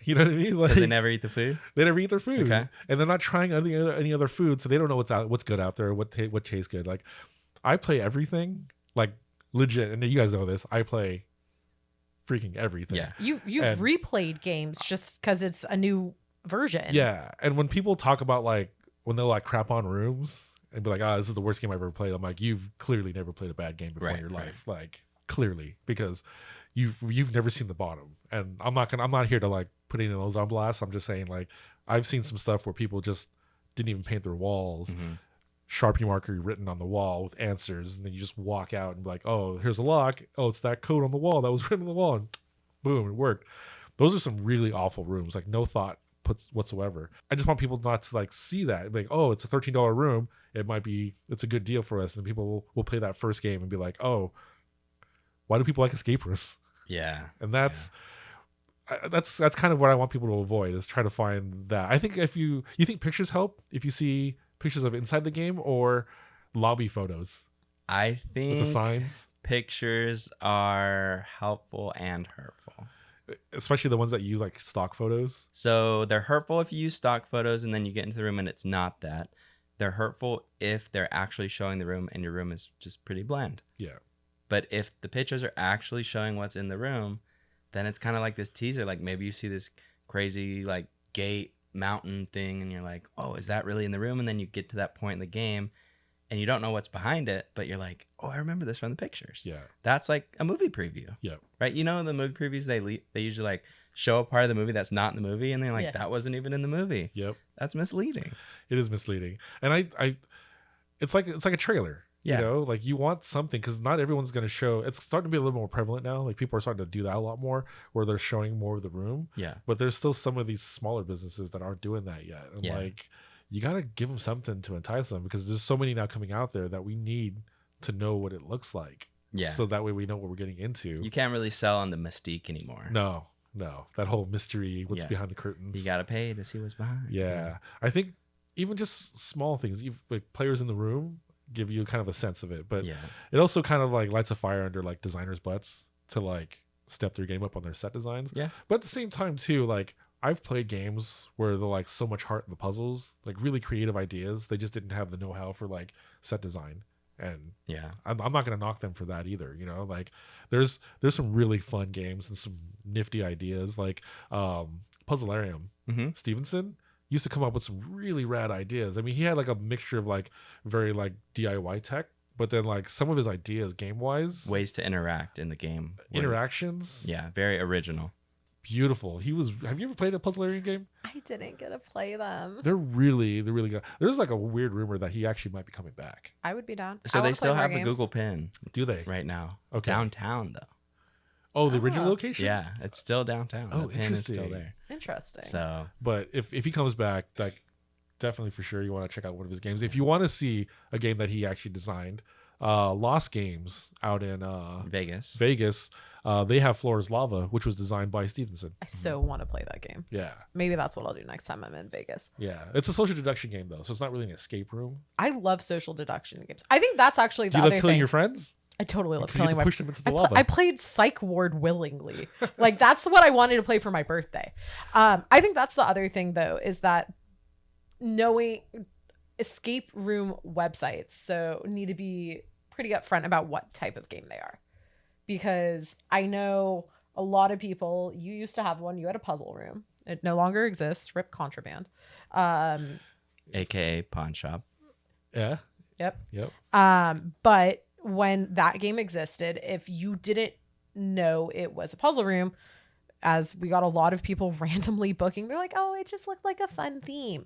You know what I mean? Like, because they never eat the food. They never eat their food. Okay. And they're not trying any other food, so they don't know what's good out there, what tastes good. Like, I play everything, like, legit, and you guys know this. I play freaking everything. Yeah. You've replayed games just because it's a new version. Yeah. And when people talk about, like, when they'll, like, crap on rooms and be like, this is the worst game I've ever played, I'm like, you've clearly never played a bad game before in your life. Like, clearly, because you've never seen the bottom. And I'm not here to, like, put any of those on blast. I'm just saying, like, I've seen some stuff where people just didn't even paint their walls. Sharpie marker written on the wall with answers, and then you just walk out and be like, oh, here's a lock. Oh, it's that code on the wall that was written on the wall, and boom, it worked. Those are some really awful rooms, like, no thought puts whatsoever. I just want people not to, like, see that, like, oh, it's a $13 room, it's a good deal for us, and people will play that first game and be like, oh, why do people like escape rooms? And that's kind of what I want people to avoid, is try to find that. I think if you think pictures help, if you see pictures of inside the game or lobby photos, I think with the signs, pictures are helpful and hurtful, especially the ones that use, like, stock photos. So they're hurtful if you use stock photos and then you get into the room and it's not that. They're hurtful if they're actually showing the room and your room is just pretty bland. But if the pictures are actually showing what's in the room, then it's kind of like this teaser. Like, maybe you see this crazy, like, gate mountain thing and you're like, oh, is that really in the room? And then you get to that point in the game and you don't know what's behind it, but you're like, oh, I remember this from the pictures. That's like a movie preview. Right? You know, the movie previews, they usually, like, show a part of the movie that's not in the movie, and they're like, that wasn't even in the movie. That's misleading. It is misleading. And I it's like a trailer. You know, like, you want something, because not everyone's going to show. It's starting to be a little more prevalent now. Like, people are starting to do that a lot more, where they're showing more of the room. But there's still some of these smaller businesses that aren't doing that yet. And like, you got to give them something to entice them, because there's so many now coming out there that we need to know what it looks like. Yeah. So that way we know what we're getting into. You can't really sell on the mystique anymore. No. That whole mystery, what's Yeah. behind the curtains. You got to pay to see what's behind. Yeah. I think even just small things, even like players in the room give you kind of a sense of it. But Yeah. it also kind of like lights a fire under like designers' butts to like step their game up on their set designs. Yeah. But at the same time too, like I've played games where they're like so much heart in the puzzles, like really creative ideas. They just didn't have the know-how for like set design. And Yeah. I'm not going to knock them for that either. You know, like there's some really fun games and some nifty ideas, like Puzzlarium. Mm-hmm. Stevenson used to come up with some really rad ideas. I mean, he had like a mixture of like very like DIY tech, but then like some of his ideas game wise, Ways to interact in the game. were- interactions, Yeah. Very original. beautiful. Have you ever played a Puzzlarium game? I didn't get to play them. They're really good. There's like a weird rumor that he actually might be coming back. I would be down. So I they wanna play still more have the games. Google Pin Do they? right now. Okay. Downtown, though. Oh, the original Oh. location? Yeah. It's still downtown. Oh, The pin is still interesting. there. Interesting. So, But if he comes back, like definitely for sure you want to check out one of his games. If you want to see a game that he actually designed, Lost Games out in Vegas. Vegas, they have Floor is Lava, which was designed by Stevenson. I so want to play that game. Yeah. Maybe that's what I'll do next time I'm in Vegas. Yeah. It's a social deduction game though, so it's not really an escape room. I love social deduction games. I think that's actually Do the you other love killing thing. your friends? I totally love Because you get killing to my push them into the I, lava. I played Psych Ward willingly. Like that's what I wanted to play for my birthday. I think that's the other thing though, is that knowing escape room websites so need to be pretty upfront about what type of game they are. Because I know a lot of people, you used to have one, you had a puzzle room. It no longer exists, rip contraband. AKA Pawn Shop. Yeah. Yep. Yep. But when that game existed, if you didn't know it was a puzzle room, as we got a lot of people randomly booking, they're like, oh, it just looked like a fun theme.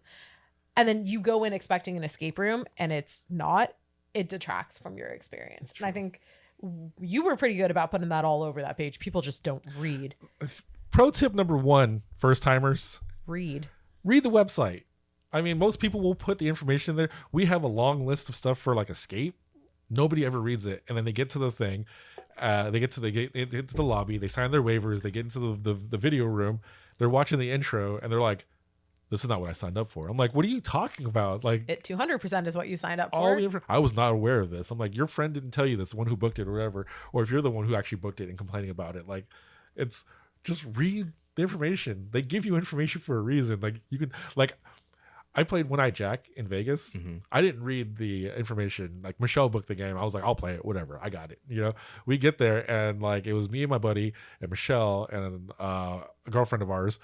And then you go in expecting an escape room and it's not, it detracts from your experience. And I think you were pretty good about putting that all over that page. People just don't read. Pro tip number 1, first timers, Read. read the website. I mean, most people will put the information in there. We have a long list of stuff for like escape. Nobody ever reads it, and then they get to the thing. They get to the lobby. They sign their waivers. They get into the video room. They're watching the intro, and they're like, "This is not what I signed up for." I'm like, "What are you talking about?" Like, It 200% is what you signed up all for. the I was not aware of this. I'm like, your friend didn't tell you this, the one who booked it or whatever. Or if you're the one who actually booked it and complaining about it, like, it's just read the information. They give you information for a reason. Like you can like. I played One Eye Jack in Vegas. Mm-hmm. I didn't read the information. Like Michelle booked the game. I was like, I'll play it, whatever. I got it. You know, we get there and like it was me and my buddy and Michelle and a girlfriend of ours.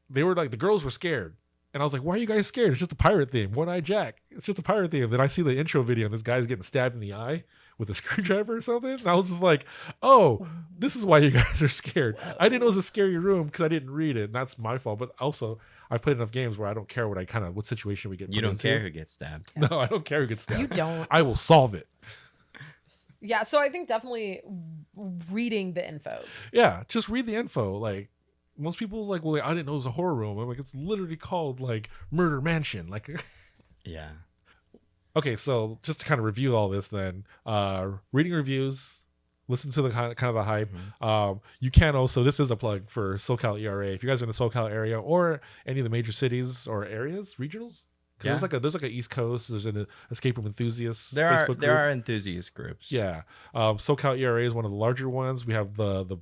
They were like, the girls were scared. And I was like, why are you guys scared? It's just a pirate theme. One Eye Jack. It's just a pirate theme. Then I see the intro video and this guy's getting stabbed in the eye with a screwdriver or something. And I was just like, oh, this is why you guys are scared. I didn't know it was a scary room because I didn't read it. And that's my fault. But also, I've played enough games where I don't care what situation we get. You put don't into. care who gets stabbed. No, I don't care who gets stabbed. You don't. I will solve it. Yeah, so I think definitely reading the info. Yeah, just read the info. Like most people, like, well, I didn't know it was a horror room. I'm like, it's literally called like Murder Mansion. Like, Yeah. okay, so just to kind of review all this, then, reading reviews, listen to the kind of the hype. Mm-hmm. You can also, this is a plug for SoCal ERA. If you guys are in the SoCal area or any of the major cities or areas, regionals. Because there's like a East Coast, there's an escape room enthusiasts. There Facebook are group. enthusiast groups. Yeah, SoCal ERA is one of the larger ones. We have the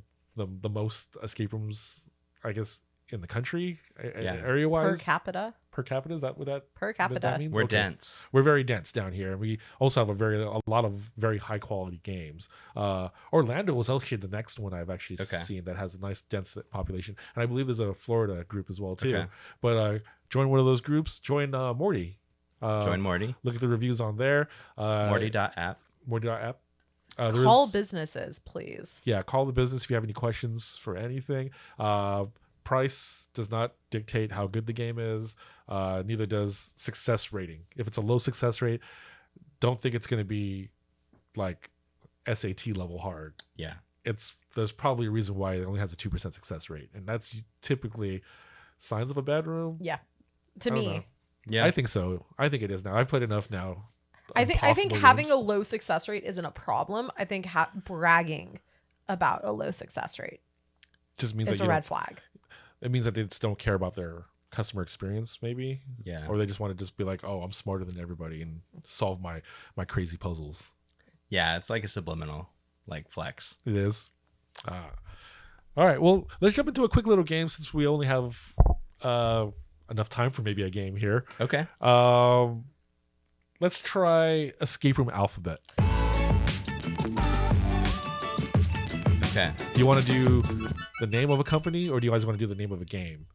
most escape rooms, I guess, in the country, area wise. Per capita. Per capita, is that what that? Per what capita. that means? We're Okay. dense. We're very dense down here, and we also have a lot of very high quality games. Orlando was actually the next one I've actually seen that has a nice dense population, and I believe there's a Florida group as well too. Okay. But join one of those groups. Join Morty. Join Morty. Look at the reviews on there. Morty.app. Morty.app. Call businesses, please. Yeah, call the business if you have any questions for anything. Price does not dictate how good the game is. Neither does success rating. If it's a low success rate, don't think it's going to be like SAT level hard. Yeah. There's probably a reason why it only has a 2% success rate, and that's typically signs of a bad room. Yeah. I To don't me. know. Yeah. I think so. I think it is now. I've played enough now. I think Impossible having rooms. a low success rate isn't a problem. I think bragging about a low success rate just means is that a red flag. it means that they just don't care about their customer experience, maybe. Yeah. Or they just want to just be like, oh, I'm smarter than everybody and solve my crazy puzzles. Yeah, it's like a subliminal like flex. It is. All right. Well, let's jump into a quick little game since we only have enough time for maybe a game here. Okay. Let's try Escape Room Alphabet. Okay. Do you want to do the name of a company or do you guys want to do the name of a game?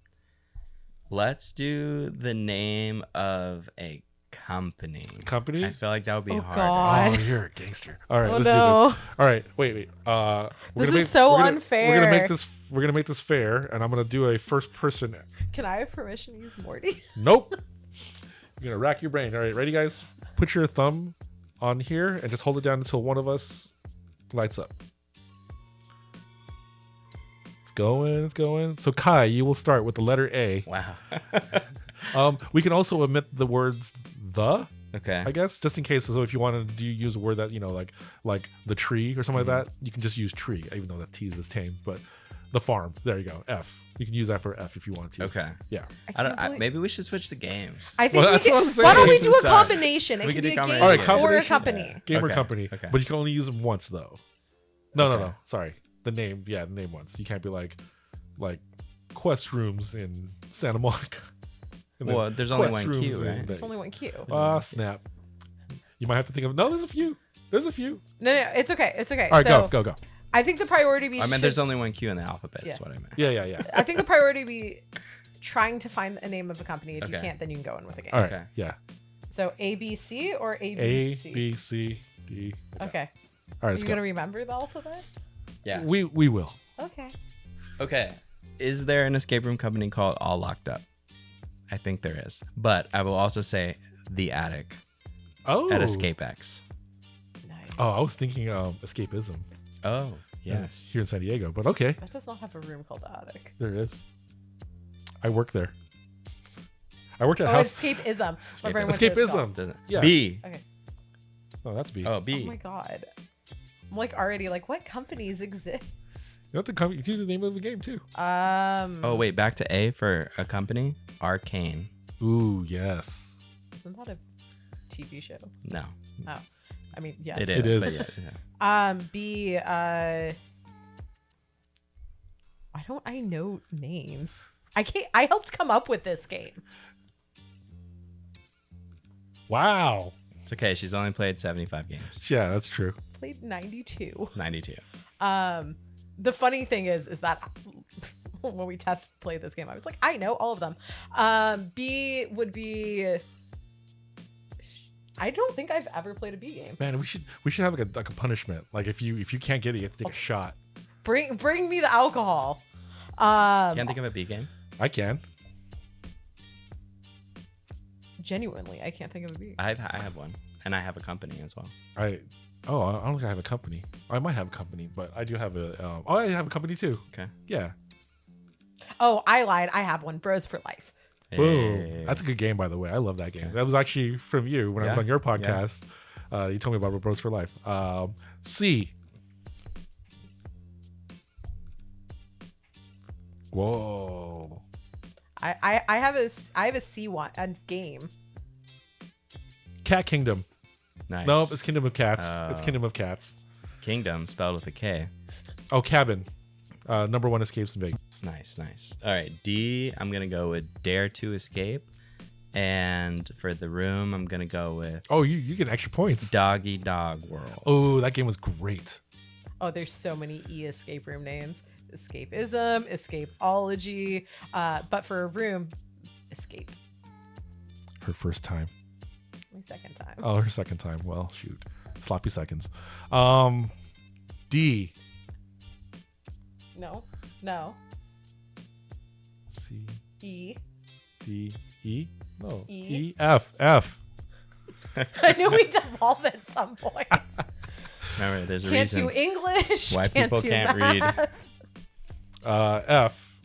Let's do the name of a company. Company? I feel like that would be Oh, hard. God. Oh, you're a gangster. All right, Oh, let's no. do this. All right, wait. This is so unfair. We're gonna make this fair, and I'm gonna do a first person. Can I have permission to use Morty? Nope. You're gonna rack your brain. All right, ready, guys? Put your thumb on here and just hold it down until one of us lights up. It's going. So Kai, you will start with the letter A. Wow. We can also omit the words the, Okay. I guess, just in case. So if you want to use a word that, like the tree or something like that, you can just use tree, even though that T is tame. But the farm, there you go. F. You can use that for F if you want to. Okay. Yeah. Maybe we should switch the games. I think Well, that's what I'm saying. why don't we do a Sorry. combination? It We can could be do a game combination. All right, or a combination. company. Game or Okay, company. okay. But you can only use them once, though. No. Okay. Sorry. The name once. You can't be like quest rooms in Santa Monica. And then Well, there's only quest one rooms queue, in right? There's only one queue. snap. You might have to think of there's a few. There's a few. No, it's okay. It's okay. All right, so go. I think the priority be. I meant there's only one Q in the alphabet. Yeah. Is what I meant. Yeah. I think the priority be trying to find a name of a company. If you Okay. can't, then you can go in with a game. All right. Okay. Yeah. So ABC or A, ABC? B, C, D. Okay. All right, Are let's you go. gonna remember the alphabet? Yeah. We will. Okay. Okay. Is there an escape room company called All Locked Up? I think there is. But I will also say The Attic Oh. at Escape X. Nice. Oh, I was thinking escapism. Oh, yes. Here in San Diego, but okay, That does not have a room called the Attic. there it is. I work there. I worked at Oh, House. escapism. My brain went to this Escapism. Doesn't- Yeah. B. Okay. Oh, that's B. Oh, Oh B. my god. I'm like already like, what companies exist? You have to come. You do the name of the game too. Oh, wait. Back to A for a company. Arcane. Ooh, yes. Isn't that a TV show? No. Oh, I mean, yes. It It is. is. But yeah. B. Why don't I know names? I can't. I helped come up with this game. Wow. It's okay. She's only played 75 games. Yeah, that's true. Played 92. 92. The funny thing is that when we played this game, I was like, I know all of them. B would be. I don't think I've ever played a B game. Man, we should have like a punishment. Like if you can't get it, you have to take a shot. Bring me the alcohol. Can't think of a B game? I can. Genuinely, I can't think of a B. I have one. And I have a company as well. I don't think I have a company. I might have a company, but I do have a. I have a company too. Okay. Yeah. Oh, I lied. I have one. Bros for life. Boom. Hey. That's a good game, by the way. I love that game. Okay. That was actually from you when I was Yeah. on your podcast. You told me about Bros for Life. C. Whoa. I have a C1 a game. Cat Kingdom. Nice. Nope, it's Kingdom of Cats. It's Oh. Kingdom of Cats. Kingdom spelled with a K. Oh, Cabin. Number one escapes in Vegas. Nice. All right. D, I'm going to go with Dare to Escape. And for the room, I'm going to go with Oh, you get extra points. Doggy Dog World. Oh, that game was great. Oh, there's so many escape room names. Escapism, Escapeology, but for a room, Escape. Her first time. My second time. Oh, her second time. Well, shoot. Sloppy seconds. D. No. C. E. D. E. No. E. E. F. F. I knew we'd evolve at some point. Remember, there's a Can't reason do English. why people do can't read. math. F.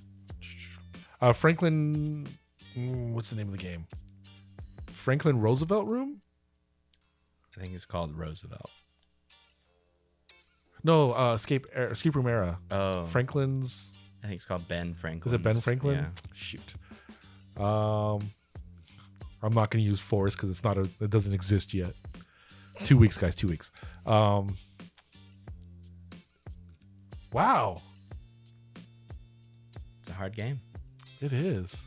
Franklin. What's the name of the game? Franklin Roosevelt room? I think it's called Roosevelt. No, escape room era. Oh, Franklin's. I think it's called Ben Franklin. Is it Ben Franklin? Yeah. Shoot. I'm not going to use Forest because it doesn't exist yet. 2 weeks, guys. 2 weeks. Wow. It's a hard game. It is.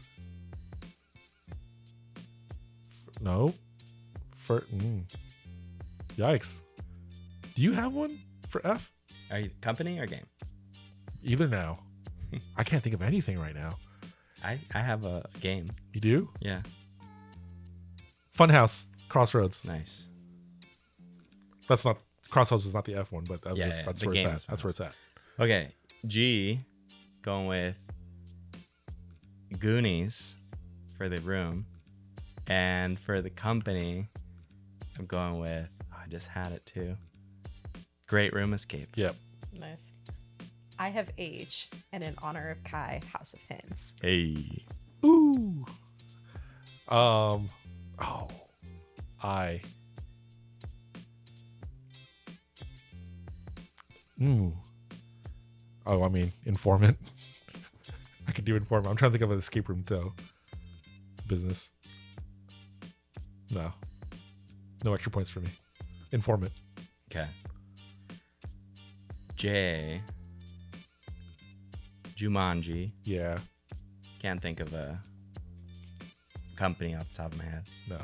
No. Yikes. Do you have one for F? Are you company or game? Either now. I can't think of anything right now. I have a game. You do? Yeah. Funhouse. Crossroads. Nice. That's not Crossroads is not the F one, but Yeah, that's the where it's game at. is That's where it's at. Okay. G, going with Goonies for the room. And for the company, I'm going with, I just had it too. Great Room Escape. Yep. Nice. I have H, and in honor of Kai, House of Hints. Hey. Ooh. I. Oh, I mean, Informant. I could do Informant. I'm trying to think of an escape room, though. Business. No. No extra points for me. Informant. Okay. J, Jumanji. Yeah. Can't think of a company off the top of my head. No.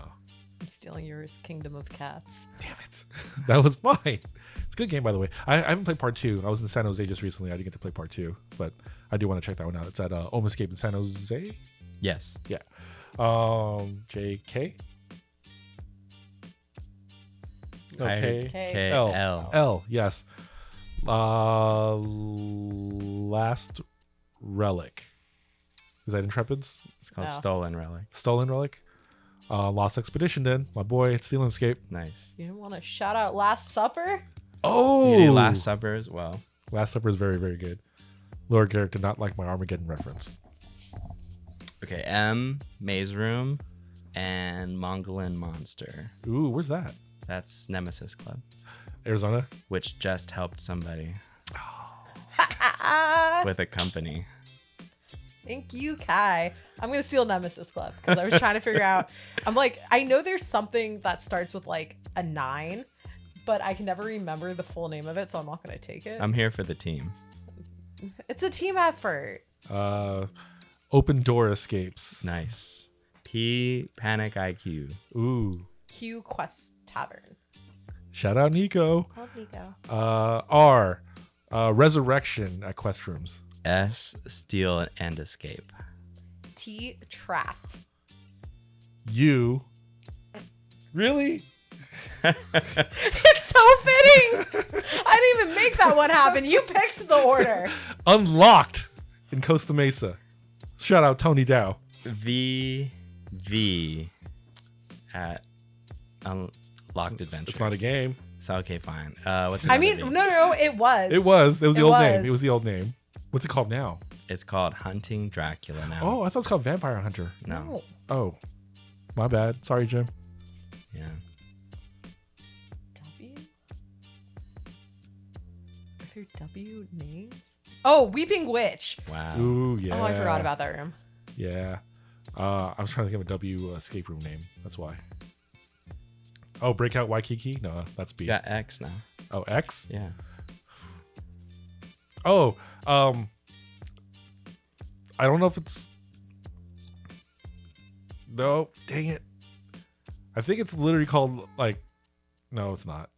I'm stealing yours, Kingdom of Cats. Damn it. That was mine. It's a good game, by the way. I haven't played part 2. I was in San Jose just recently. I didn't get to play part 2, but I do want to check that one out. It's at Home Escape in San Jose. Yes. Yeah. JK. Okay. K. L. L. Yes. Last Relic. Is that Intrepids? It's called No. Stolen Relic. Stolen Relic. Lost Expedition. Then my boy Steal and Escape. Nice. You didn't want to shout out Last Supper? Oh, You did Last Supper as well. Last Supper is very, very good. Lord Garrett did not like my Armageddon reference. Okay, M, Maze Room, and Mongolian Monster. Ooh, where's that? That's Nemesis Club, Arizona. which just helped somebody Ah, with a company. thank you, Kai. I'm going to steal Nemesis Club because I was trying to figure out. I'm like, I know there's something that starts with like a 9, but I can never remember the full name of it, so I'm not going to take it. I'm here for the team. It's a team effort. Open Door Escapes. Nice. P, Panic IQ. Ooh. Q Quest Tavern. Shout out Nico. Oh, Nico. R. Resurrection at Quest Rooms. S, Steal and Escape. T Trapped. U. Really? It's so fitting. I didn't even make that one happen. You picked the order. Unlocked in Costa Mesa. Shout out Tony Dow. V at Unlocked Adventures. It's not a game. So okay, fine. What's I another mean, V? no, it was. It was the It old name. was. It was the old name. What's it called now? It's called Hunting Dracula now. Oh, I thought it was called Vampire Hunter. No. Oh, my bad. Sorry, Jim. Yeah. W? Are there W names? Oh, Weeping Witch. Wow. Ooh, yeah. Oh, I forgot about that room. Yeah. I was trying to think of a W escape room name. That's why. Oh, Breakout Waikiki? No, that's B. You got X now. Oh, X? Yeah. Oh, I don't know if it's. No, dang it. I think it's literally called like. No, it's not.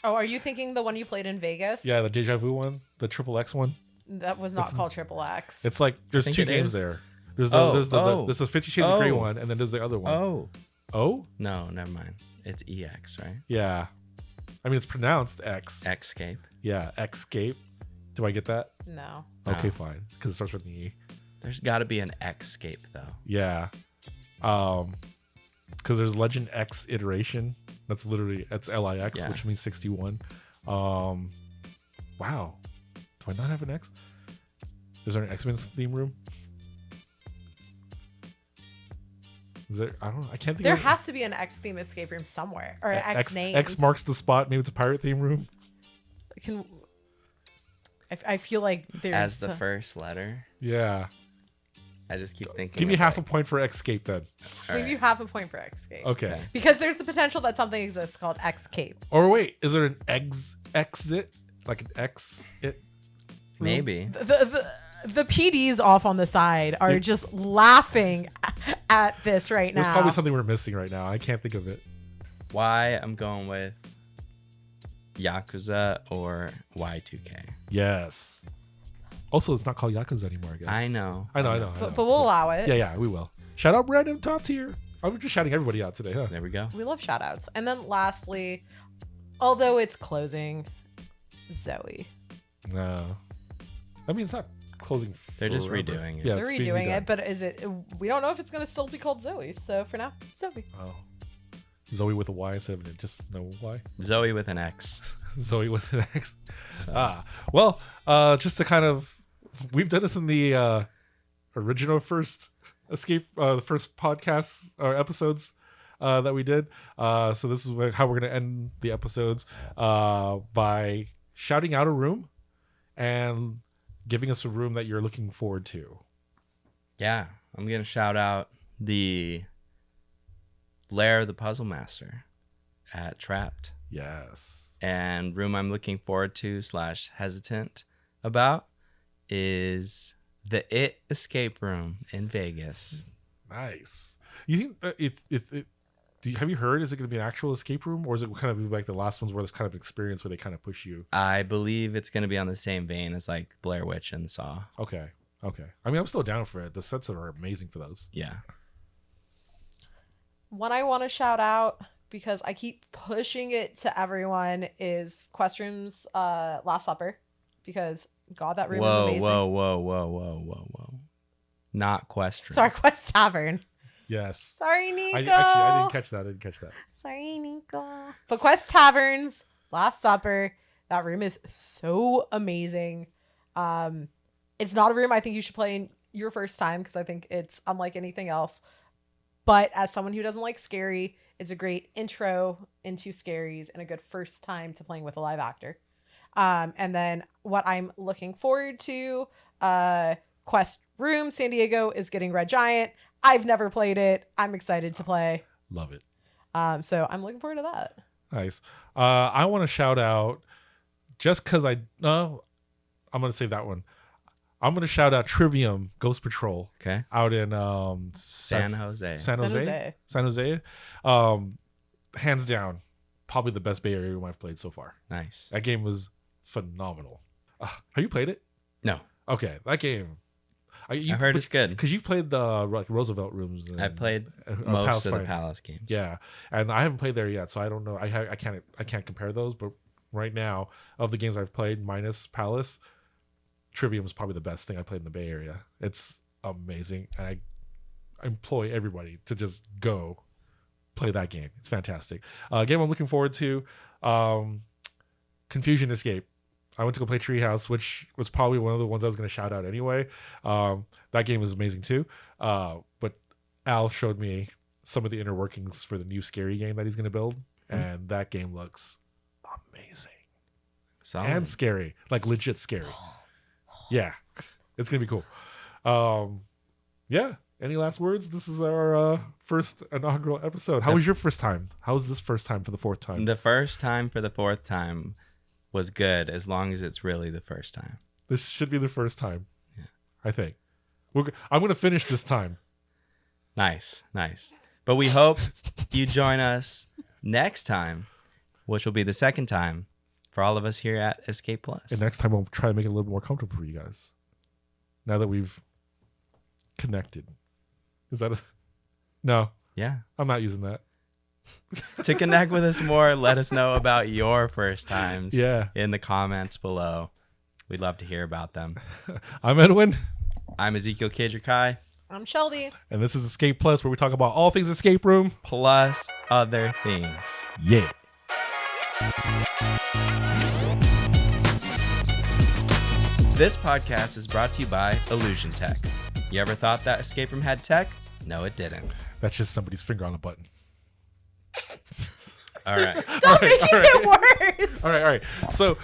Oh, are you thinking the one you played in Vegas? Yeah, the Deja Vu one, the Triple X one. That was not called Triple X. It's like there's think two it games is. there. There's there's the 50 Shades of Grey Oh. one, and then there's the other one. Oh. Oh? No, never mind. It's EX, right? Yeah. I mean, it's pronounced X. Xscape. Yeah, Xscape. Do I get that? No. Okay, No. fine. Because it starts with an E. There's got to be an Xscape though. Yeah. Because there's Legend X Iteration. That's LIX, Yeah. which means 61. Wow. Do I not have an X? Is there an X-Men theme room? Is there? I don't know. I can't think There of has to be an X theme escape room somewhere, or an X name. X marks the spot. Maybe it's a pirate theme room. I feel like there's As the first letter. Yeah. I just keep thinking. Give me of half like, a point for escape then. all Maybe right. you have a point for escape. Okay. Because there's the potential that something exists called escape. Or wait, is there an exit? Like an exit? Maybe. The PDs off on the side are just laughing at this right now. There's probably something we're missing right now. I can't think of it. Why I'm going with Yakuza or Y2K. Yes. Also, it's not called Yakuza anymore, I guess. I know. I know. But we'll allow it. Yeah, we will. Shout out random top tier. I'm just shouting everybody out today, huh? There we go. We love shout outs. And then lastly, although it's closing, Zoe. No. I mean, it's not closing. They're just forever. redoing it. Yeah, They're it's being redoing redone. it, but we don't know if it's going to still be called Zoe. So for now, Zoe. Oh. Zoe with a Y instead of just no Y. Zoe with an X. Zoe with an X. So, Well, just to kind of, we've done this in the original first escape, the first podcasts or episodes that we did. So this is how we're going to end the episodes by shouting out a room and giving us a room that you're looking forward to. yeah, I'm going to shout out the Lair of the Puzzle Master at Trapped. Yes. And room I'm looking forward to / hesitant about is the It Escape Room in Vegas. Nice. You think that have you heard, is it going to be an actual escape room, or is it kind of like the last ones where there's kind of experience where they kind of push you? I believe it's going to be on the same vein as like Blair Witch and Saw. Okay. I mean, I'm still down for it. The sets are amazing for those. Yeah. One I want to shout out, because I keep pushing it to everyone, is Quest Room's Last Supper, because God, that room is amazing. Whoa. Not Quest Room. Sorry, Quest Tavern. Yes. Sorry, Nico. I didn't catch that. Sorry, Nico. But Quest Tavern's Last Supper, that room is so amazing. It's not a room I think you should play in your first time, because I think it's unlike anything else. But as someone who doesn't like scary, it's a great intro into scaries and a good first time to playing with a live actor. And then what I'm looking forward to, Quest Room San Diego is getting Red Giant. I've never played it. I'm excited to play. Love it. So I'm looking forward to that. Nice. I want to shout out, just because I'm going to save that one. I'm going to shout out Trivium Ghost Patrol. Okay. Out in San Jose. San Jose. Hands down, probably the best Bay Area room I've played so far. Nice. That game was phenomenal. Have you played it? No. Okay, that game. I heard it's good. Because you've played the Roosevelt rooms. I've played Palace most of the Fight. Palace games. Yeah, and I haven't played there yet, so I don't know. I can't compare those. But right now, of the games I've played, minus Palace, Trivium is probably the best thing I played in the Bay Area. It's amazing, and I implore everybody to just go play that game. It's fantastic. Game I'm looking forward to, Confusion Escape. I went to go play Treehouse, which was probably one of the ones I was going to shout out anyway. That game was amazing too. But Al showed me some of the inner workings for the new scary game that he's going to build, and that game looks amazing. Solid. And scary, like legit scary. Yeah, it's gonna be cool. Yeah. Any last words? This is our first inaugural episode. How was your first time? How was this first time for the fourth time? The first time for the fourth time was good, as long as it's really the first time. This should be the first time. Yeah. I think. I'm gonna finish this time. Nice. But we hope you join us next time, which will be the second time for all of us here at Escape Plus. And next time, we'll try to make it a little more comfortable for you guys. Now that we've connected. Is that No. Yeah. I'm not using that. To connect with us more, let us know about your first times in the comments below. We'd love to hear about them. I'm Edwin. I'm Ezekiel Kajer-Kai. I'm Shelby. And this is Escape Plus, where we talk about all things escape room. Plus other things. Yeah. This podcast is brought to you by Illusion Tech. You ever thought that escape room had tech? No, it didn't. That's just somebody's finger on a button. All right. Stop making it worse. All right. So